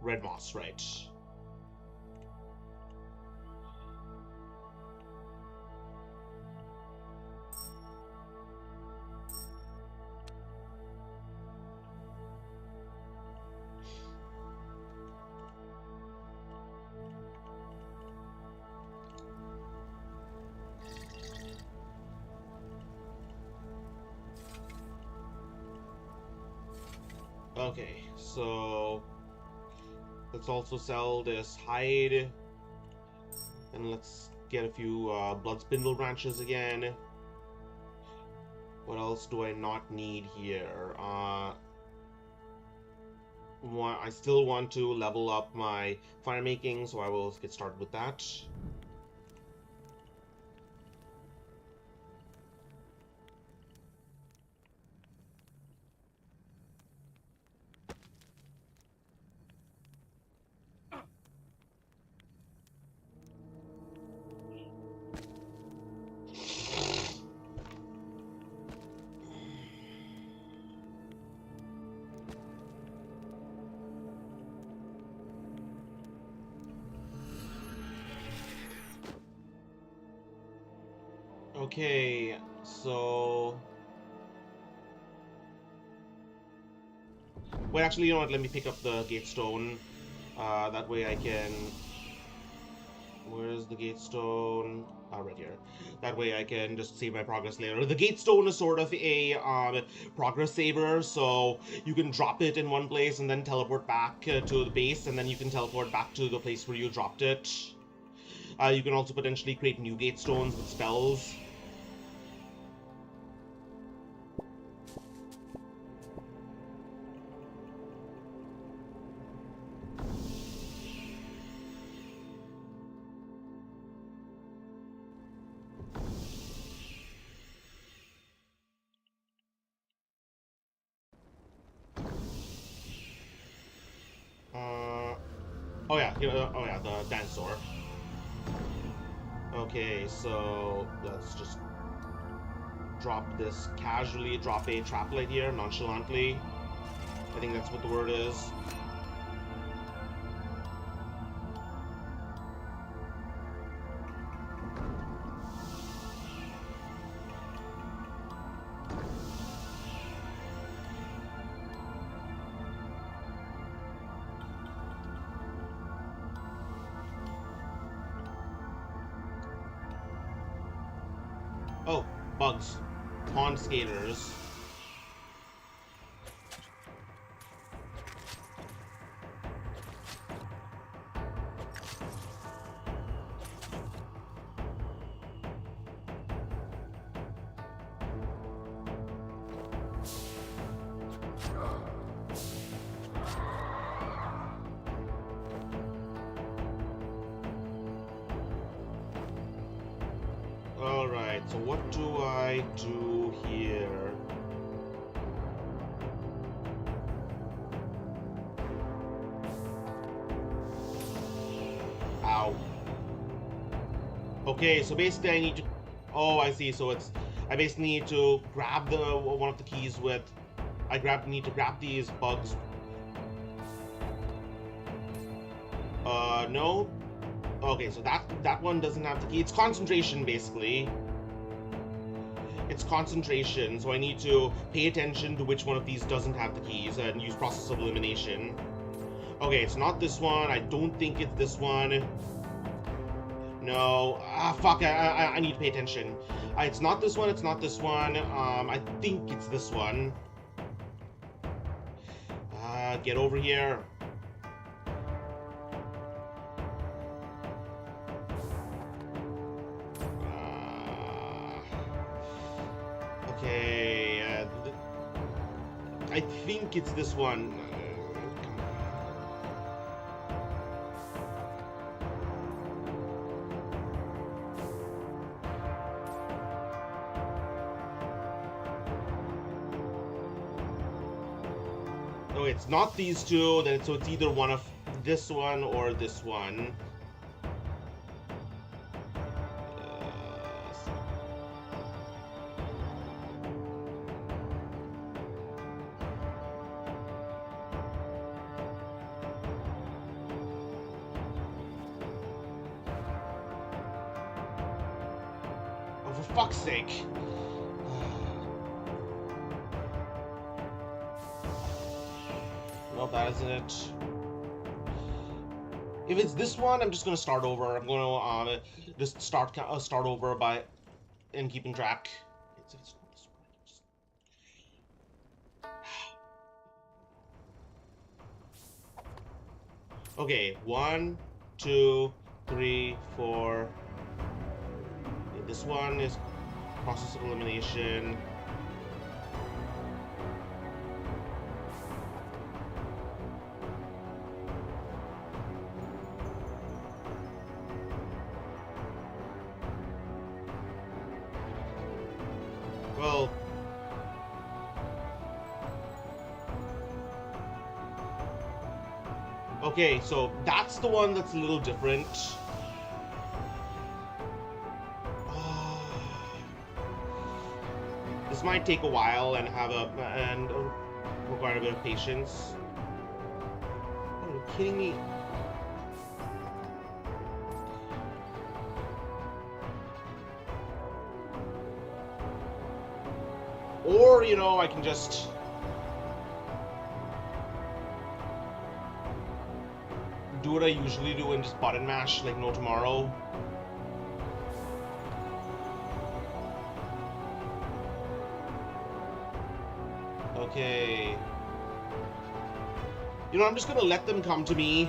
Red moss, right. Okay, so let's also sell this hide, and let's get a few blood spindle branches again. What else do I not need here? I still want to level up my fire making, so I will get started with that. Okay, so... Wait, actually, you know what? Let me pick up the gate stone. That way I can... Where's the gate stone? Right here. That way I can just save my progress later. The gate stone is sort of a progress saver, so you can drop it in one place and then teleport back to the base, and then you can teleport back to the place where you dropped it. You can also potentially create new gate stones with spells. Oh yeah, the dinosaur. Okay, so let's just casually drop a trap light here, nonchalantly. I think that's what the word is. Oh, bugs. Pond skaters. Alright, so what do I do here? Ow. Okay, so basically I need to... Oh, I see, so it's... I basically need to grab one of the keys with... need to grab these bugs. No? Okay, so that one doesn't have the key. It's concentration, basically. It's concentration, so I need to pay attention to which one of these doesn't have the keys and use process of elimination. Okay, it's not this one. I don't think it's this one. No. Fuck, I need to pay attention. It's not this one, it's not this one. I think it's this one. Get over here. Okay, I think it's this one. Oh, it's not these two, then so it's either one of this one or this one. For fuck's sake. No, that isn't it. If it's this one, I'm just gonna start over. I'm gonna just start over by and keeping track. It's not this one. Okay, 1, 2, 3, 4. This one is process of elimination. Well, okay, so that's the one that's a little different. This might take a while and require a bit of patience. Oh, are you kidding me? Or, you know, I can just do what I usually do and just button mash like no tomorrow. Okay. You know, I'm just gonna let them come to me.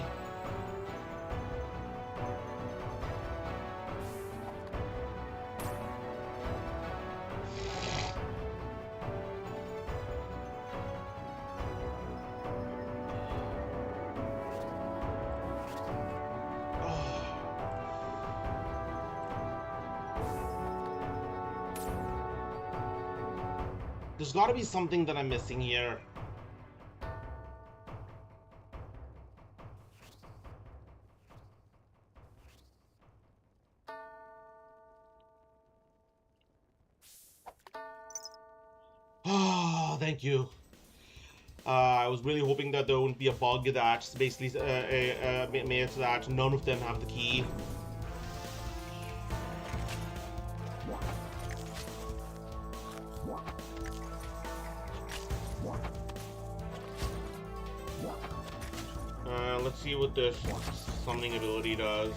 There's gotta be something that I'm missing here. Oh, thank you. I was really hoping that there wouldn't be a bug that basically made it so that none of them have the key. Let's see what this summoning ability does.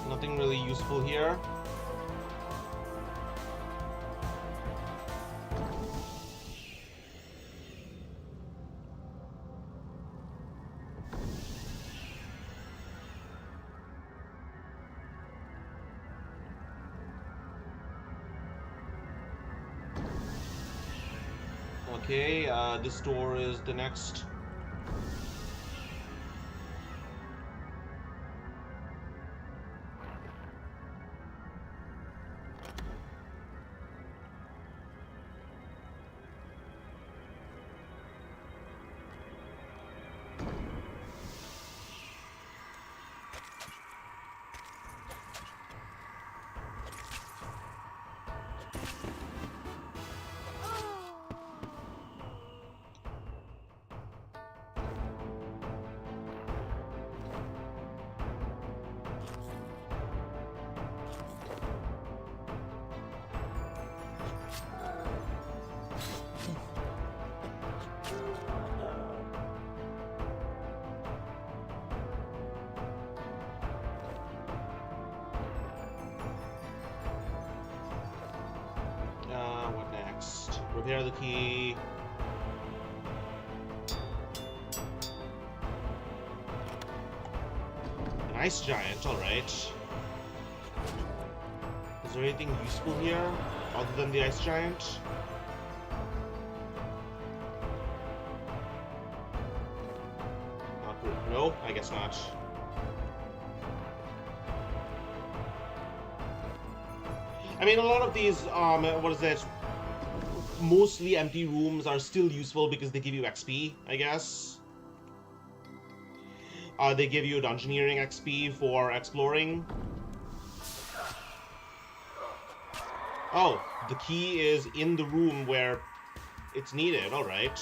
Nothing really useful here. Okay, this door is the next. What next? Repair the key. An ice giant, alright. Is there anything useful here other than the ice giant? Not good. No, I guess not. I mean, a lot of these, what is it? Mostly empty rooms are still useful because they give you XP, I guess. They give you Dungeoneering XP for exploring. Oh, the key is in the room where it's needed, alright.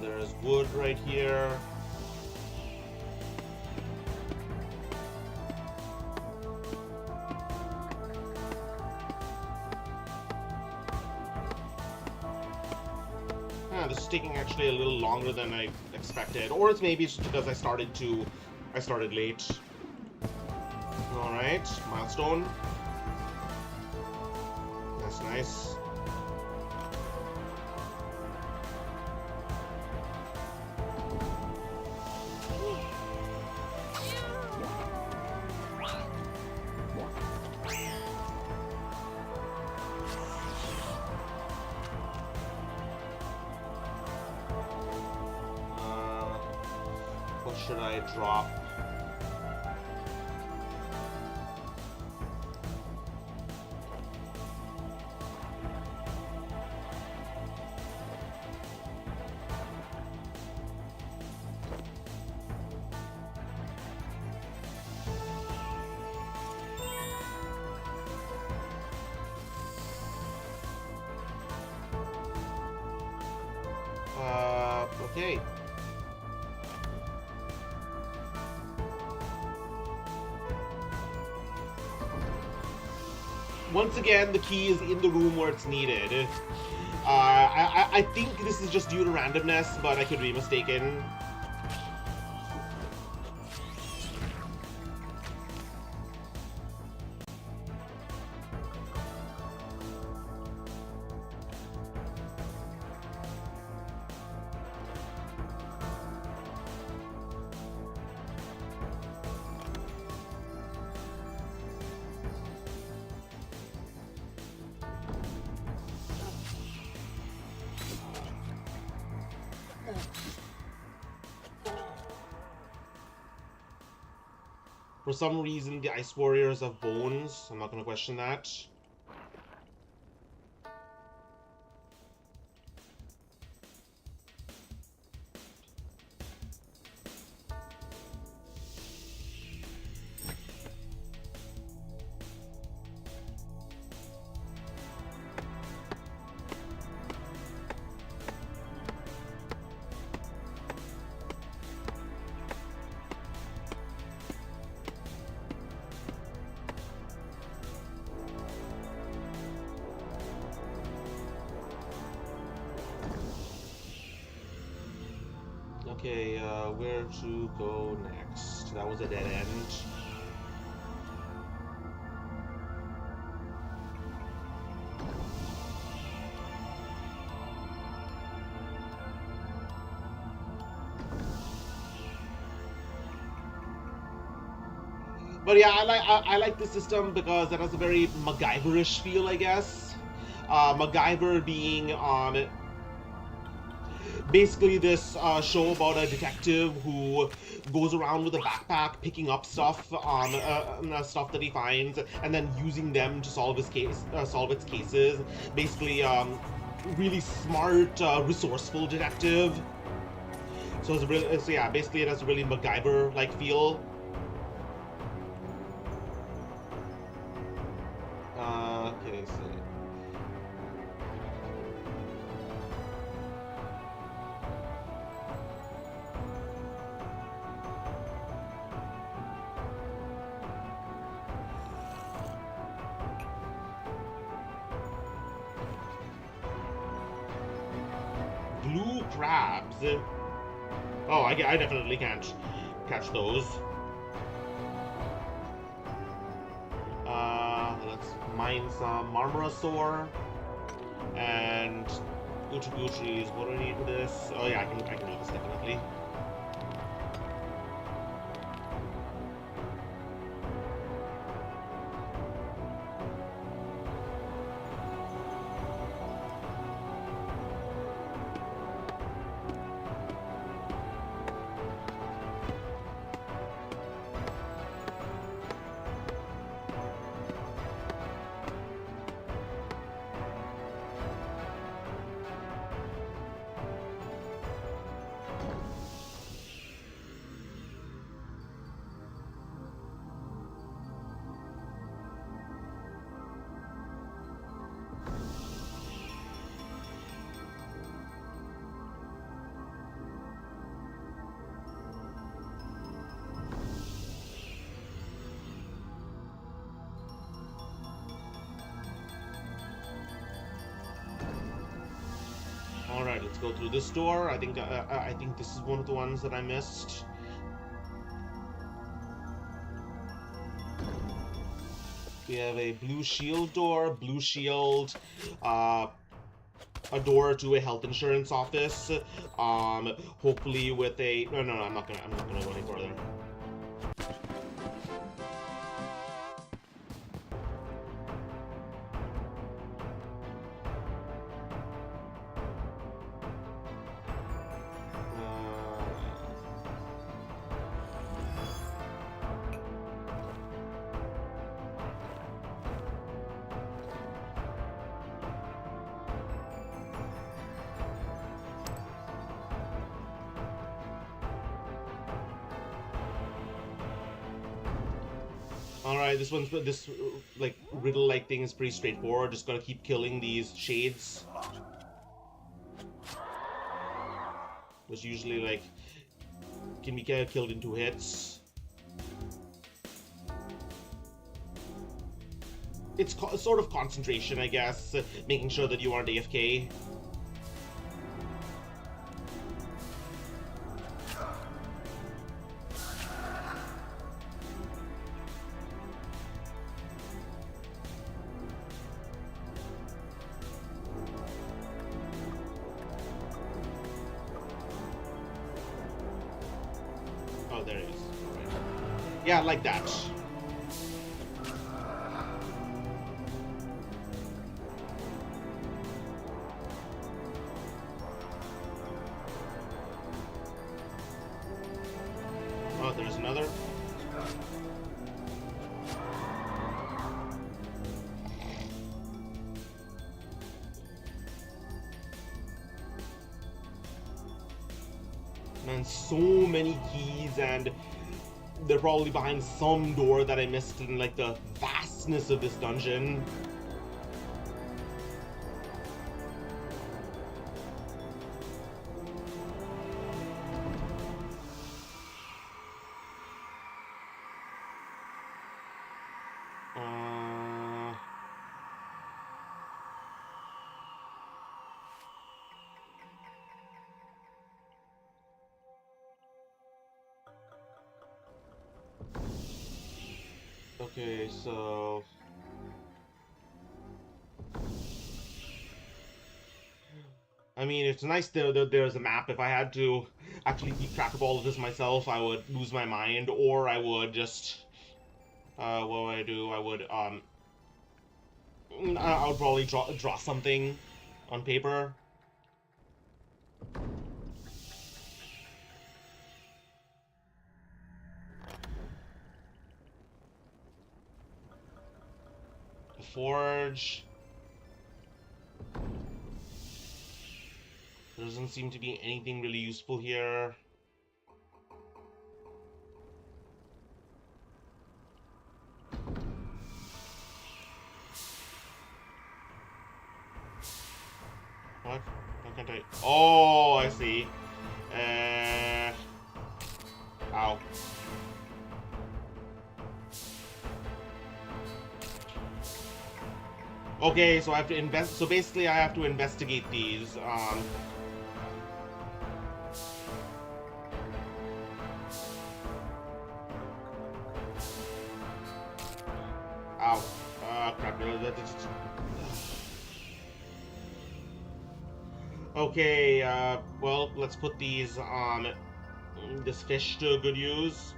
There's wood right here. This is taking actually a little longer than I expected, or it's maybe just because I started late. All right, milestone. That's nice. What should I drop? Okay. Once again, the key is in the room where it's needed. I think this is just due to randomness, but I could be mistaken. For some reason, the Ice Warriors have bones. I'm not going to question that. Okay, where to go next? That was a dead end. But yeah, I like this system because it has a very MacGyver-ish feel, I guess. MacGyver being basically this show about a detective who goes around with a backpack picking up stuff, stuff that he finds, and then using them to solve its cases. Basically, really smart, resourceful detective. So it's really, yeah, basically it has a really MacGyver-like feel. Okay, so. Blue crabs. Oh, I definitely can't catch those. Let's mine some Marmorasaur And Uchibu trees. What do I need for this? Oh yeah, I can do this definitely. All right, let's go through this door. I think this is one of the ones that I missed. We have a blue shield door, blue shield, a door to a health insurance office. Hopefully with a no, I'm not gonna go any further. Alright, this like riddle-like thing is pretty straightforward. Just gotta keep killing these shades, which usually like can be killed in 2 hits. It's sort of concentration, I guess, making sure that you aren't AFK. Oh, there it is. Right. Yeah, like that. Oh, there's another. Man, so many keys, and they're probably behind some door that I missed in like the vastness of this dungeon. Okay, so I mean, it's nice there's a map. If I had to actually keep track of all of this myself, I would lose my mind, or I would just what would I do? I would probably draw something on paper. The forge. There doesn't seem to be anything really useful here. What? How can't I? Oh, I see. Ow. Okay, so I have to invest. So basically, I have to investigate these. Ow. Crap. Okay, well, let's put these, this fish to good use.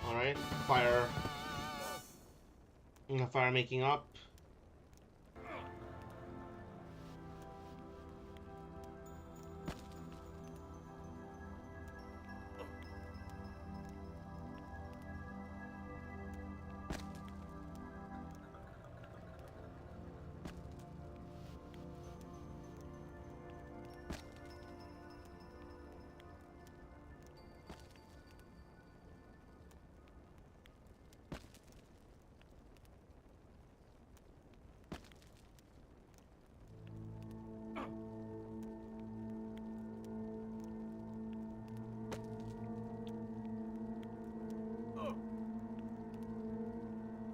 Alright, fire. Fire making up.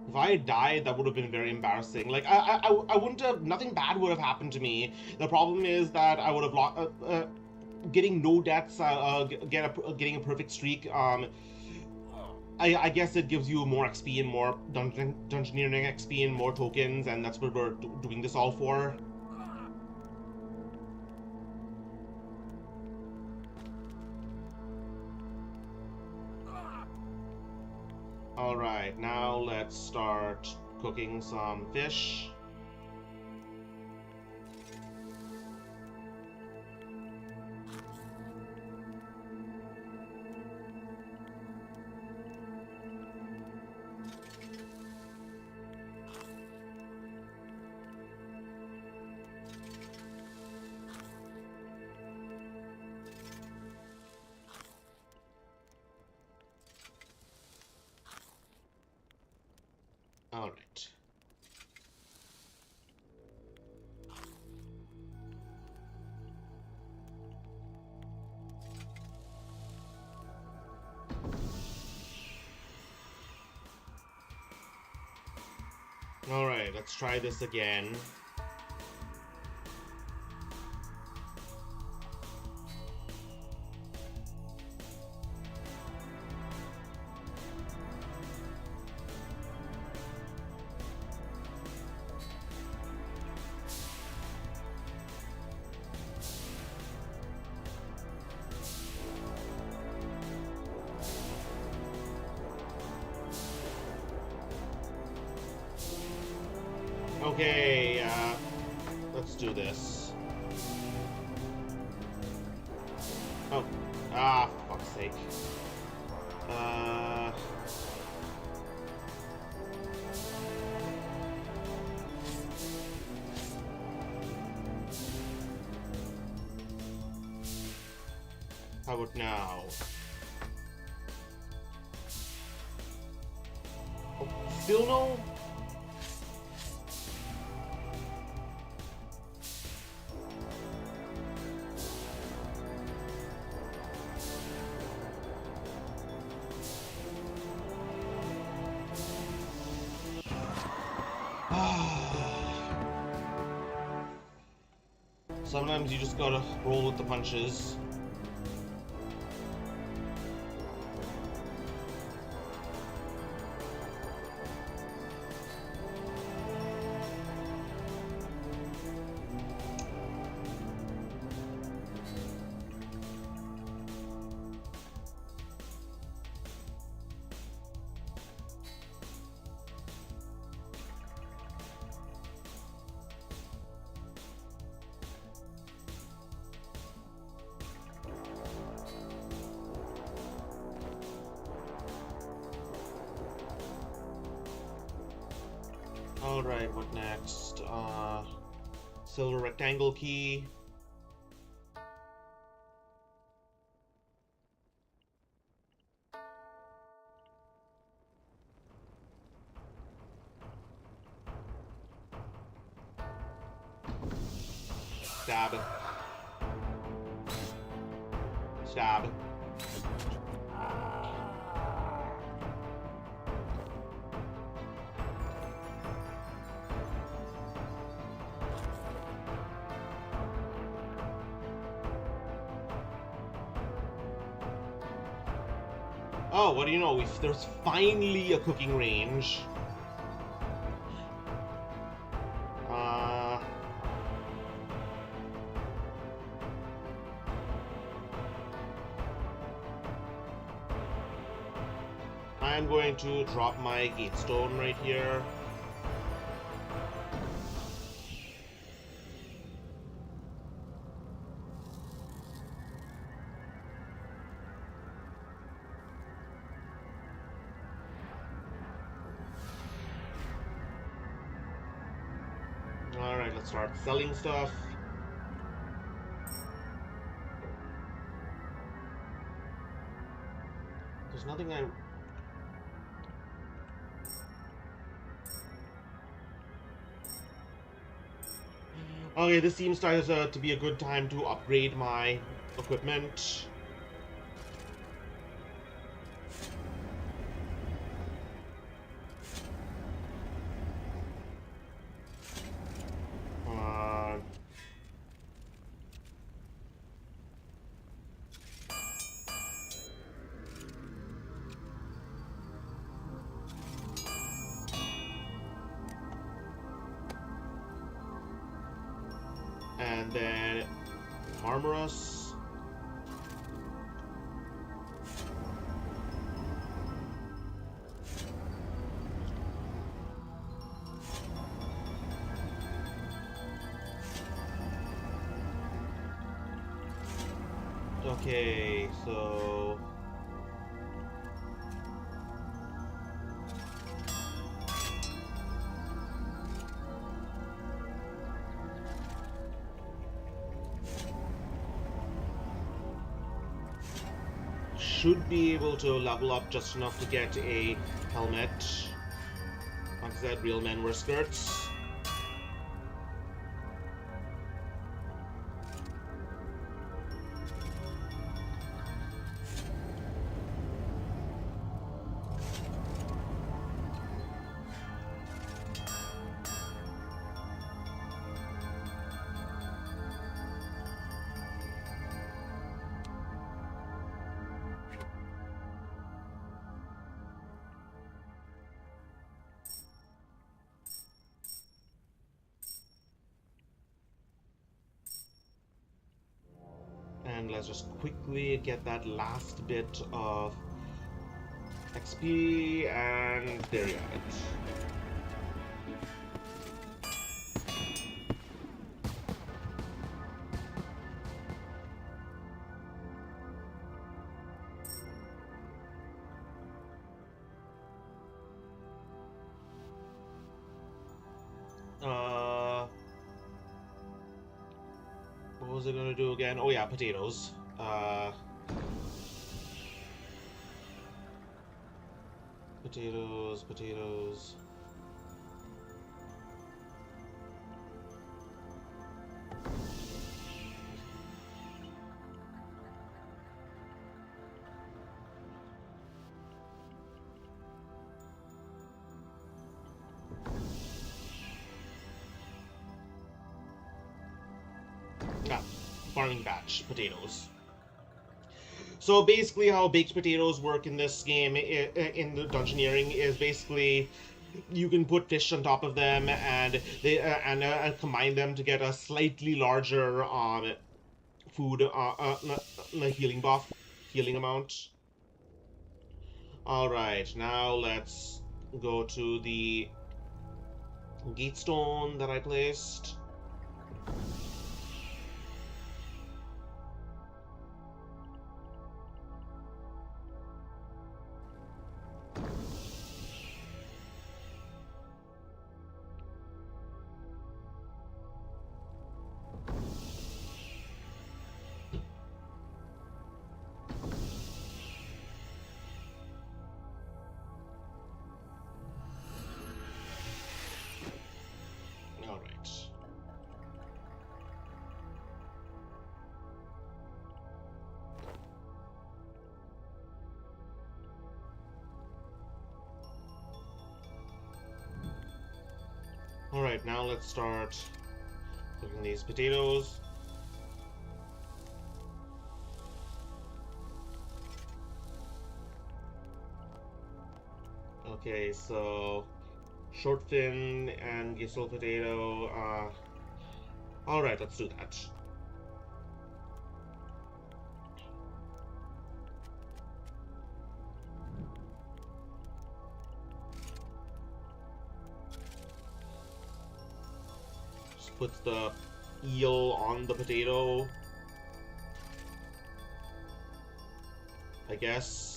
If I had died, that would have been very embarrassing. Like, I wouldn't have, nothing bad would have happened to me. The problem is that I would have lost, getting no deaths, getting a perfect streak. I guess it gives you more XP and more dungeoneering XP and more tokens, and that's what we're doing this all for. Alright, now let's start cooking some fish. Alright. Alright, let's try this again. Okay, let's do this. Oh, for fuck's sake. How about now? Oh, still no? Sometimes you just gotta roll with the punches. Alright, what next? Silver rectangle key. Stab. Stab. Oh, what do you know? There's finally a cooking range. I'm going to drop my gatestone right here. Alright, let's start selling stuff. There's nothing I... Okay, this seems to be a good time to upgrade my equipment. And then armor us. Okay, so should be able to level up just enough to get a helmet. Like I said, real men wear skirts. And let's just quickly get that last bit of XP, and there you have it. What was I gonna do again? Oh yeah, potatoes. Potatoes. Farming batch potatoes. So basically how baked potatoes work in this game, in the Dungeoneering, is basically you can put fish on top of them and they combine them to get a slightly larger food healing amount. All right, now let's go to the gatestone that I placed. Alright, now let's start cooking these potatoes. Okay, so short fin and gissel potato. Alright, let's do that. Just put the eel on the potato, I guess.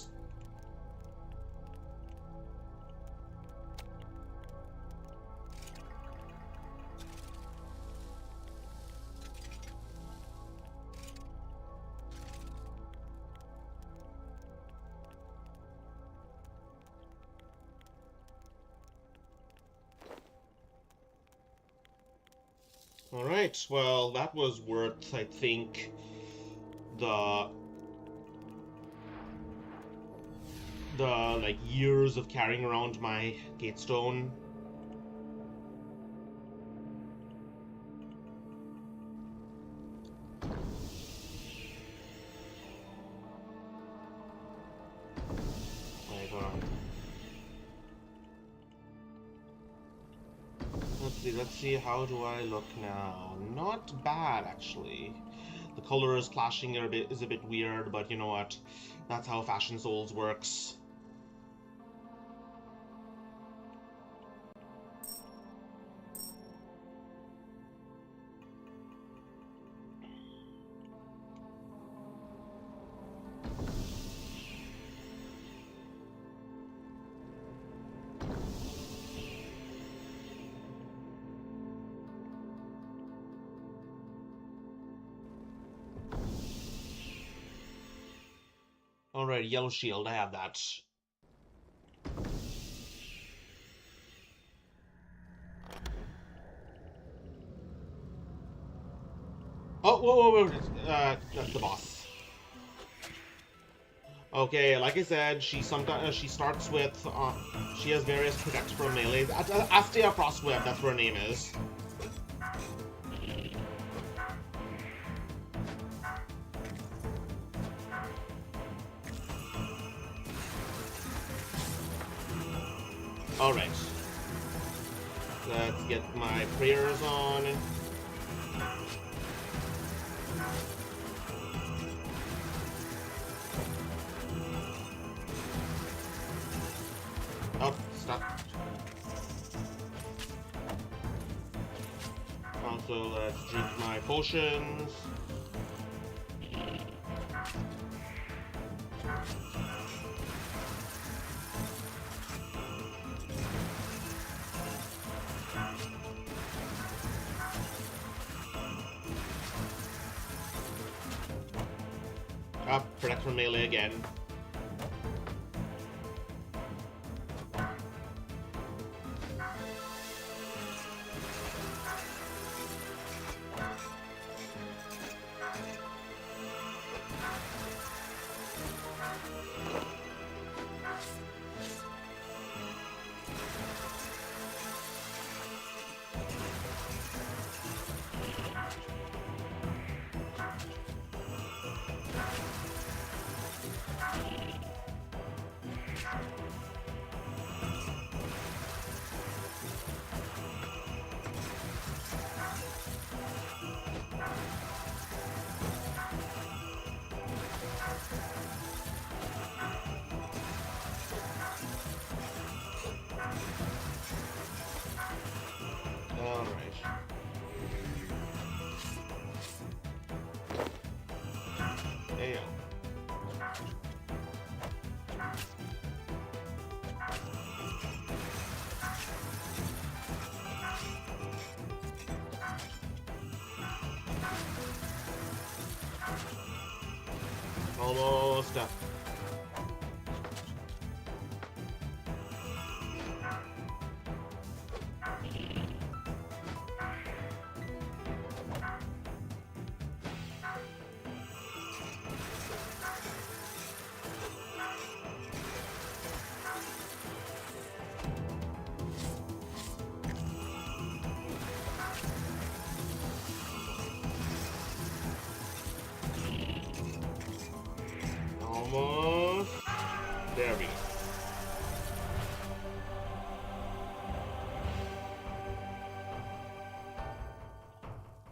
Alright, well, that was worth, I think, the like years of carrying around my gatestone. Let's see, how do I look now? Not bad, actually. The color is clashing is a bit weird, but you know what? That's how Fashion Souls works. Alright, yellow shield, I have that. Oh, whoa, that's the boss. Okay, like I said, she sometimes she starts with she has various protect from melees. Astia Frostweb, that's what her name is. Alright. Let's get my prayers on. Oh, stop. Also, let's drink my potions. Protect from melee again. Almost done. Almost. There we go.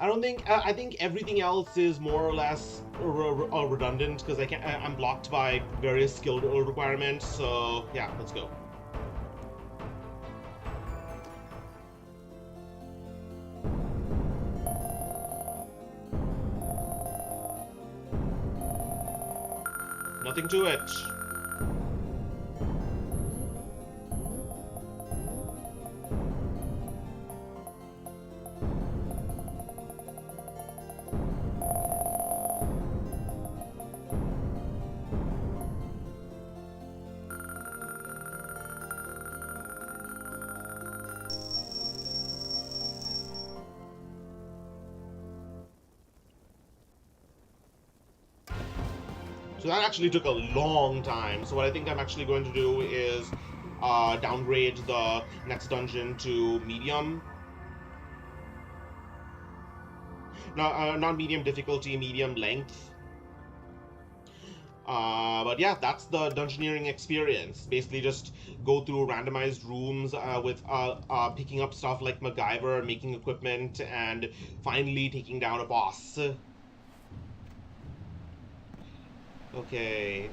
I don't think. I think everything else is more or less redundant because I'm blocked by various skill requirements. So yeah, let's go. Nothing to it. So that actually took a long time. So what I think I'm actually going to do is downgrade the next dungeon to medium. Not medium difficulty, medium length. But yeah, that's the Dungeoneering experience. Basically, just go through randomized rooms with picking up stuff like MacGyver, making equipment, and finally taking down a boss. Okay.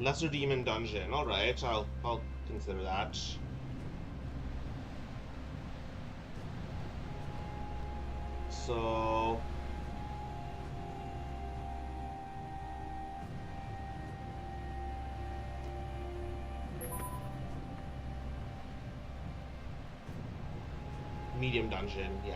Lesser Demon Dungeon. Alright, I'll consider that. So medium dungeon, yeah.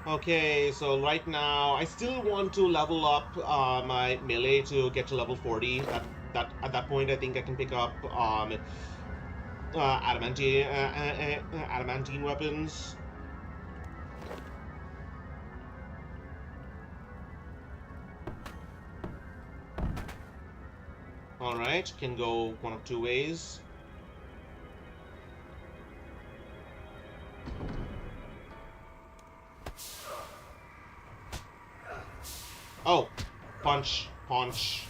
Okay, so right now I still want to level up my melee to get to level 40. That at that point I think I can pick up adamantine weapons. All right, can go one of two ways. Oh, punch, punch.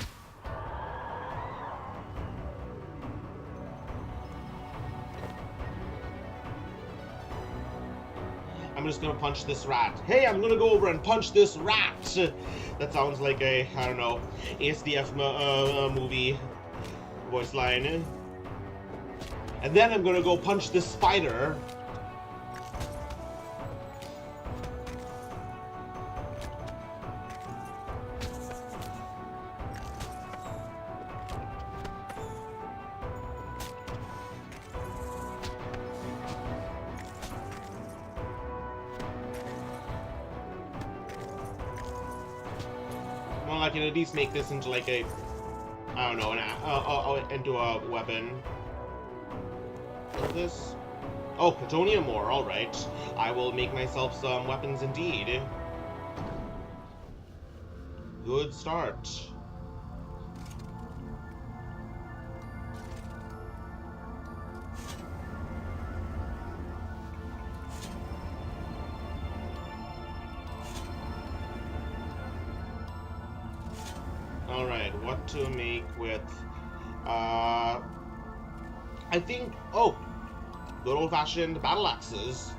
I'm just gonna punch this rat. Hey, I'm gonna go over and punch this rat. That sounds like a, I don't know, ASDF movie voice line. And then I'm gonna go punch this spider. Well, I can at least make this into like a, I don't know, into a weapon. What's this? Oh, plutonium ore, alright. I will make myself some weapons indeed. Good start. Alright, what to make with... I think... Oh! Good old-fashioned battle axes.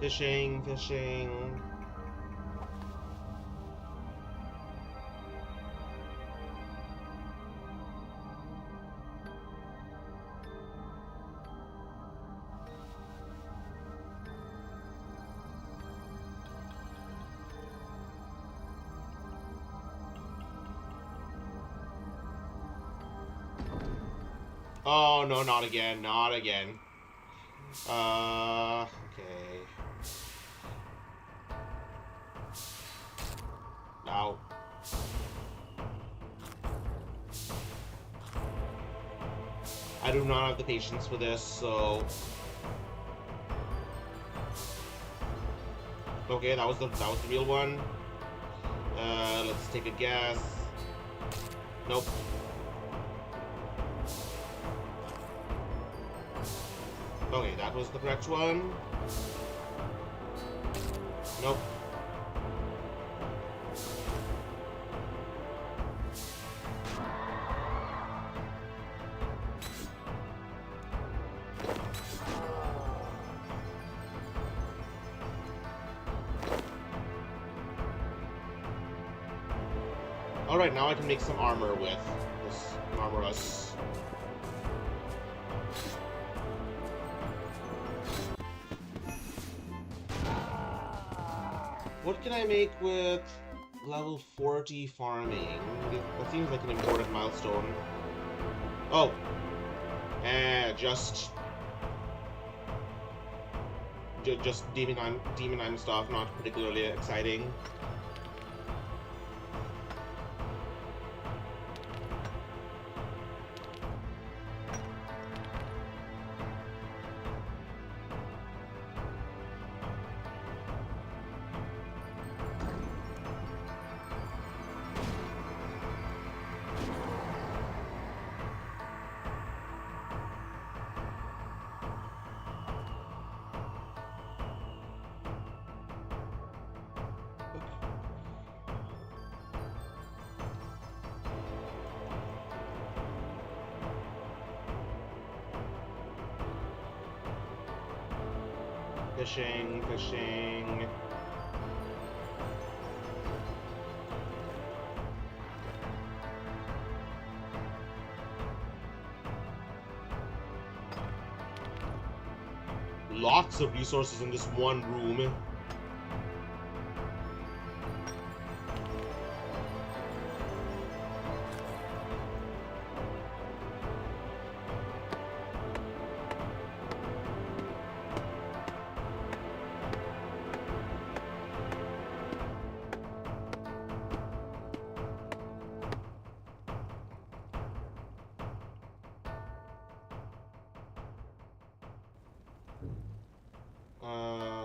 Fishing, fishing. Oh, no, not again. Not again. Okay. Now. I do not have the patience for this, so... Okay, that was the real one. Let's take a guess. Nope. Okay, that was the correct one. Nope. Alright, now I can make some armor with this Marmarus. What can I make with level 40 farming? That seems like an important milestone. Oh! Just demon stuff, not particularly exciting. Fishing. Lots of resources in this one room.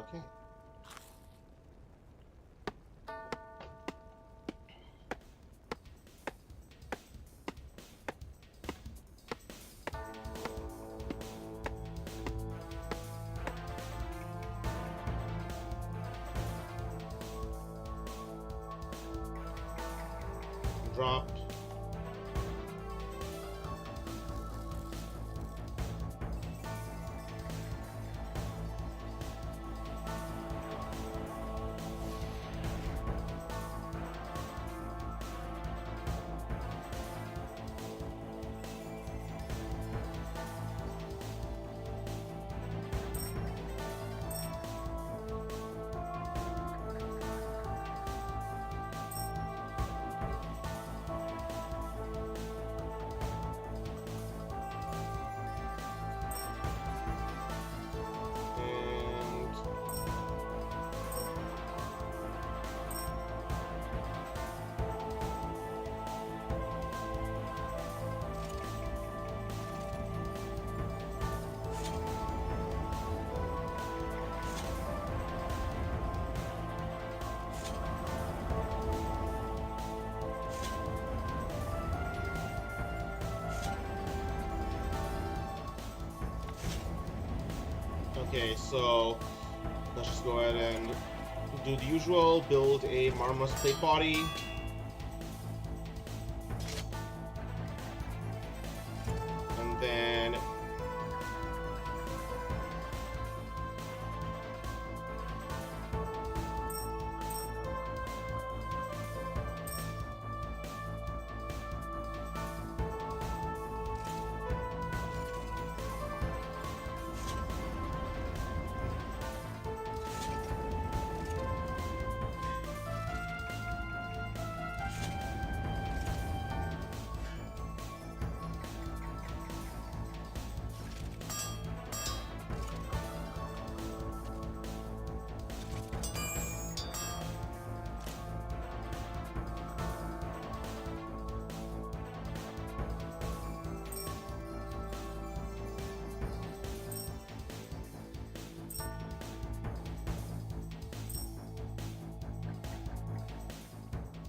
Okay. Drop. Okay, so let's just go ahead and do the usual, build a Marmora's plate body. And then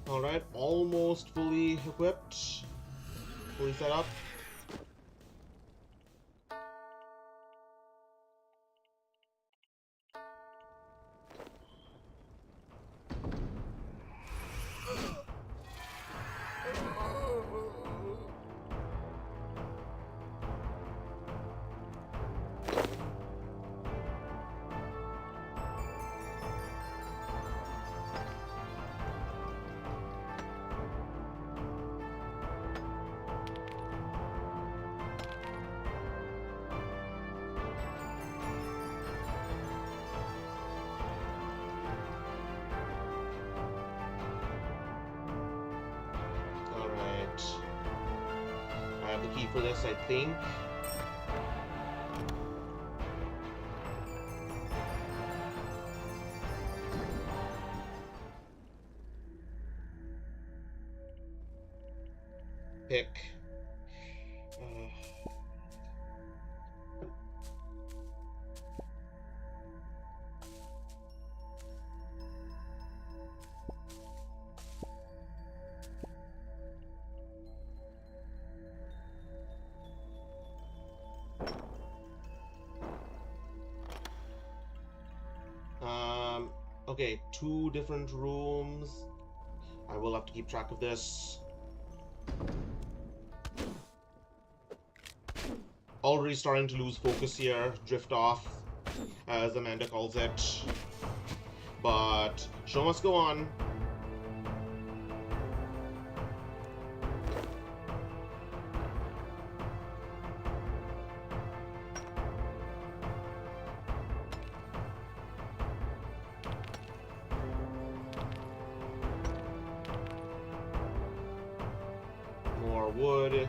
Alright, almost fully equipped. Fully set up. I have the key for this, I think. Pick. Okay, 2 different rooms. I will have to keep track of this. Already starting to lose focus here, drift off, as Amanda calls it. But show must go on. More wood.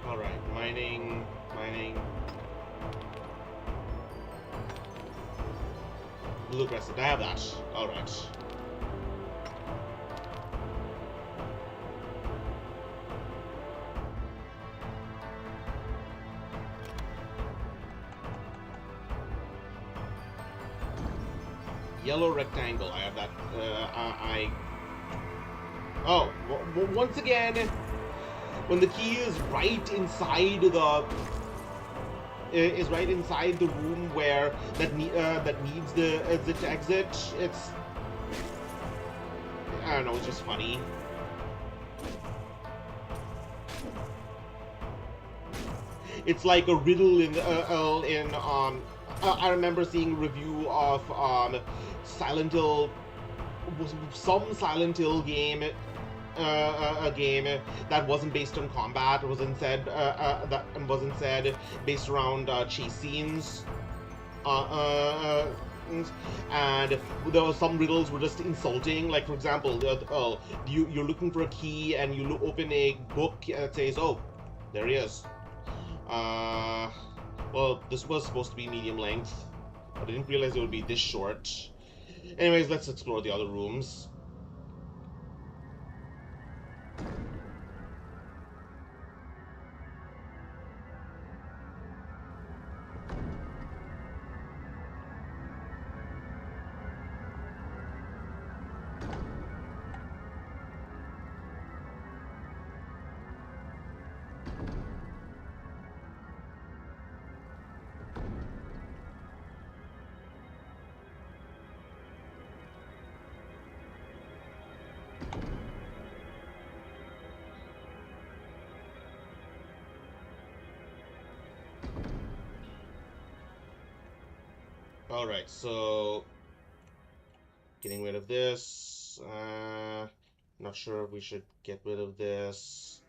Alright, mining. Blue crescent, I have that. Alright. Yellow rectangle, I have that. Oh, once again, when the key is right inside the room where that needs the exit, it's, I don't know, it's just funny. It's like a riddle in I remember seeing a review of Silent Hill, some Silent Hill game, a game that wasn't based on combat. It was instead based around chase scenes. And there were some riddles were just insulting. Like, for example, you're looking for a key and you open a book that says, "Oh, there he is." Well, this was supposed to be medium length, but I didn't realize it would be this short. Anyways, let's explore the other rooms. Alright, so getting rid of this. Not sure if we should get rid of this.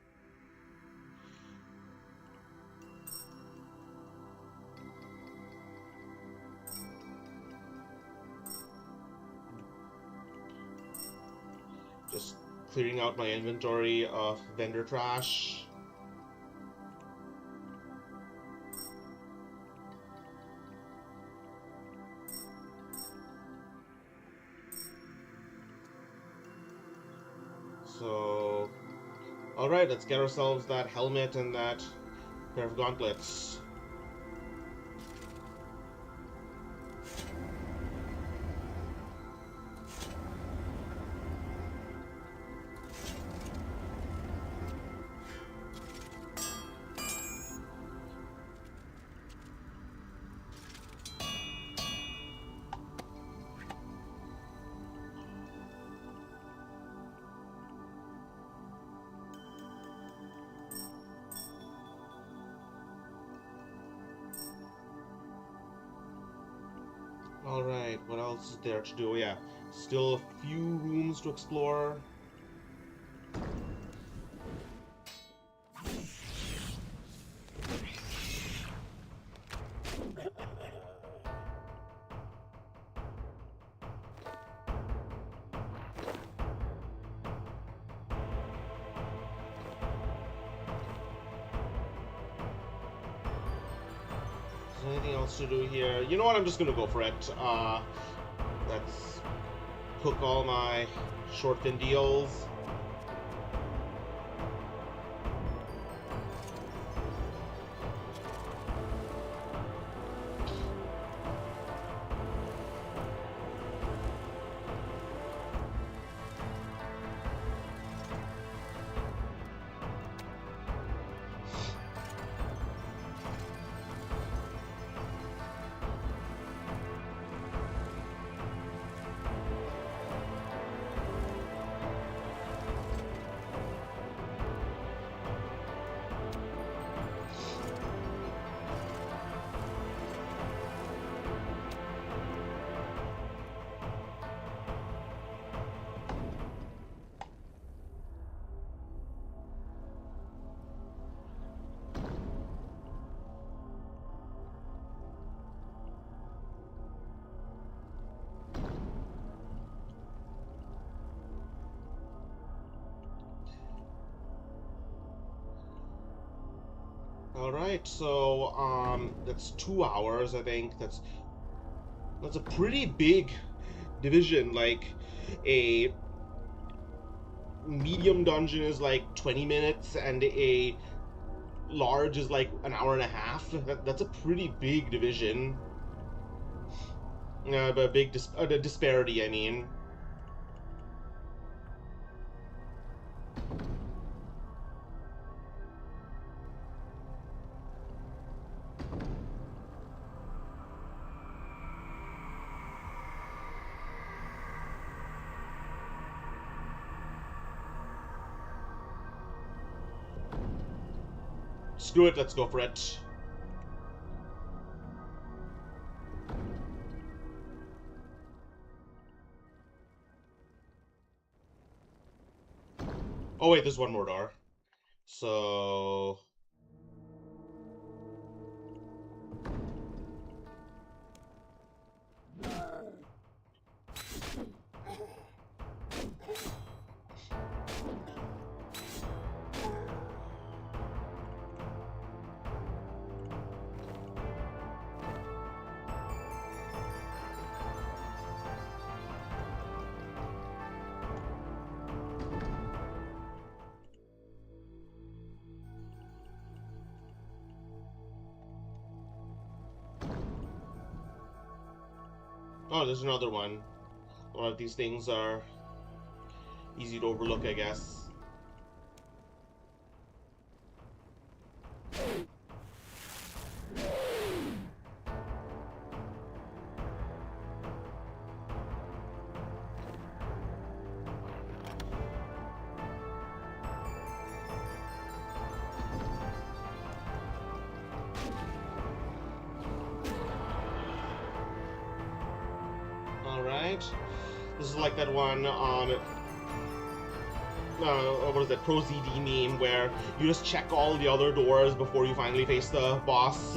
Just clearing out my inventory of vendor trash. So, alright, let's get ourselves that helmet and that pair of gauntlets. Alright, what else is there to do? Yeah, still a few rooms to explore. Is there anything else to do here? You know what? I'm just gonna go for it. Let's cook all my short fin deals. Alright, so that's 2 hours, I think. That's a pretty big division. Like, a medium dungeon is like 20 minutes and a large is like an hour and a half. That's a pretty big division. But a big disparity, I mean. Screw it, let's go for it. Oh wait, there's one more door. So... Oh, there's another one. A lot of these things are easy to overlook, I guess. Alright. This is like that one on what is it, Pro ZD meme, where you just check all the other doors before you finally face the boss.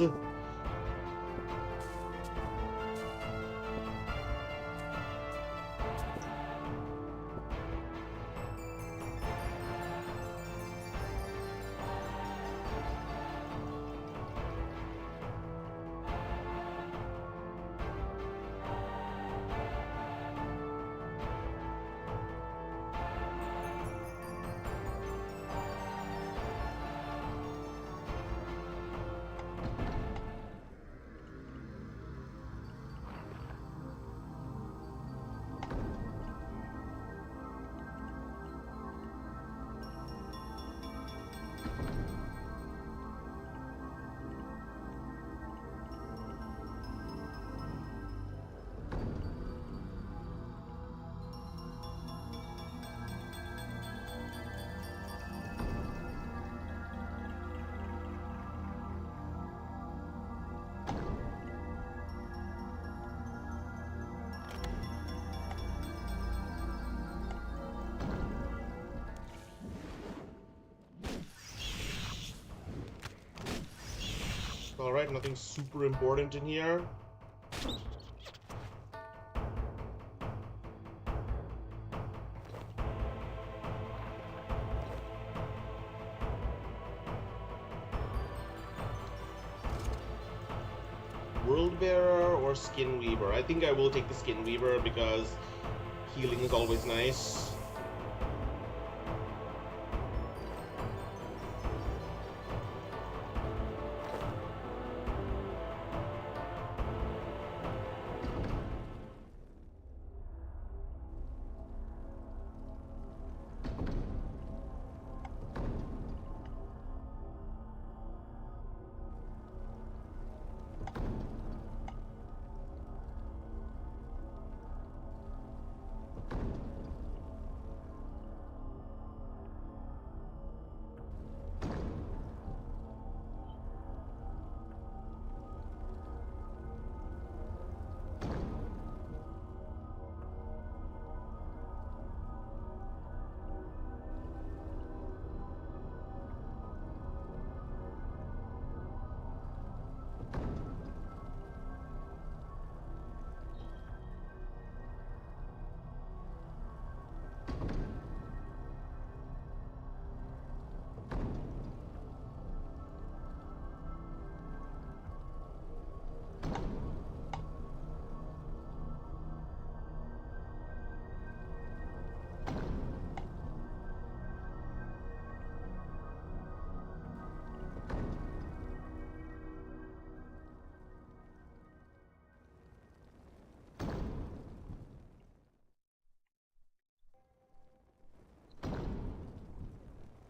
Alright, nothing super important in here. World Bearer or Skin Weaver? I think I will take the Skin Weaver because healing is always nice.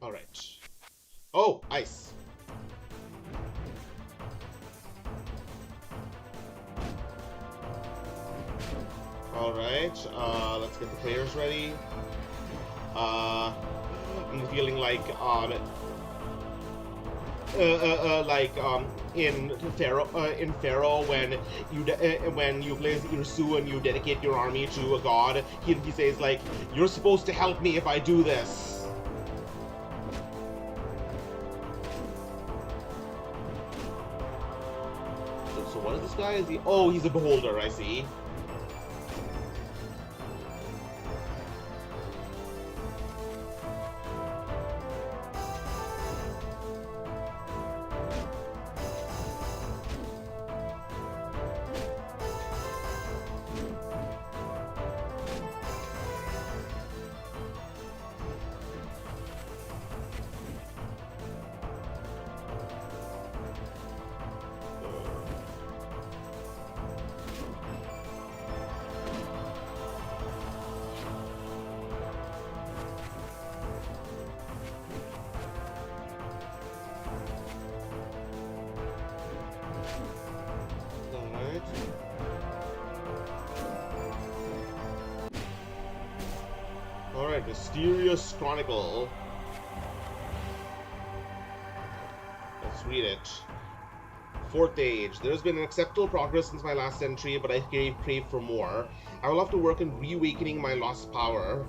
Alright. Oh, ice. Alright, let's get the players ready. I'm feeling like, in Pharaoh, when you play as Irsu and you dedicate your army to a god, he says like, "You're supposed to help me if I do this." So what is this guy? Is he? Oh, he's a beholder. I see. Alright, Mysterious Chronicle. Let's read it. Fourth age. There's been an acceptable progress since my last entry, but I crave for more. I will have to work in reawakening my lost power.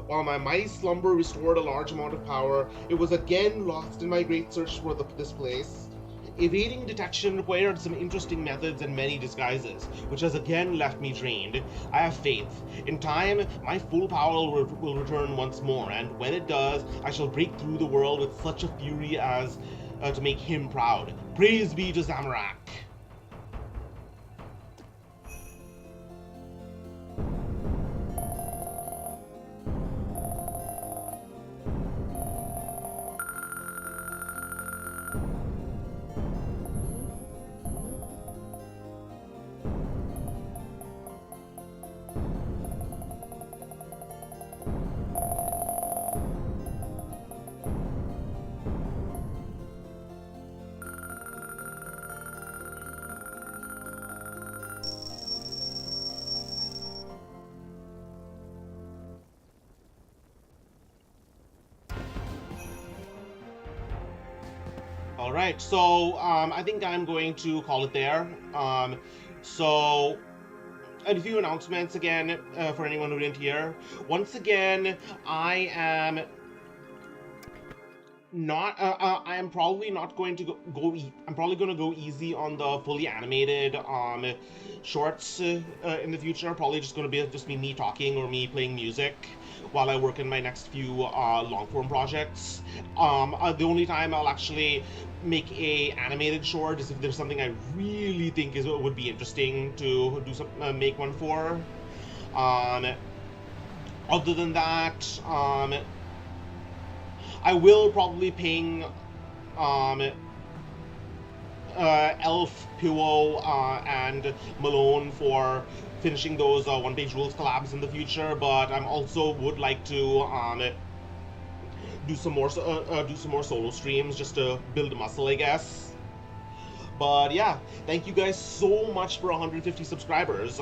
While my mighty slumber restored a large amount of power, it was again lost in my great search for this place. Evading detection required some interesting methods and many disguises, which has again left me drained. I have faith. In time, my full power will return once more, and when it does, I shall break through the world with such a fury as to make him proud. Praise be to Zamorak! All right, so I think I'm going to call it there. So, and a few announcements again for anyone who didn't hear. Once again, I am not. I am probably not going to I'm probably going to go easy on the fully animated shorts in the future. Probably just going to be just me talking or me playing music while I work in my next few long form projects. The only time I'll actually make a animated short is if there's something I really think would be interesting to do make one for. Other than that, I will probably ping Elf, Puo, and Malone for finishing those one-page rules collabs in the future, but I'm also would like to do some more solo streams just to build muscle, I guess. But yeah, thank you guys so much for 150 subscribers.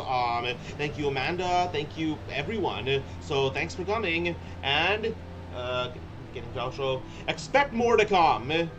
Thank you, Amanda. Thank you, everyone. So thanks for coming, and getting to outro. Expect more to come.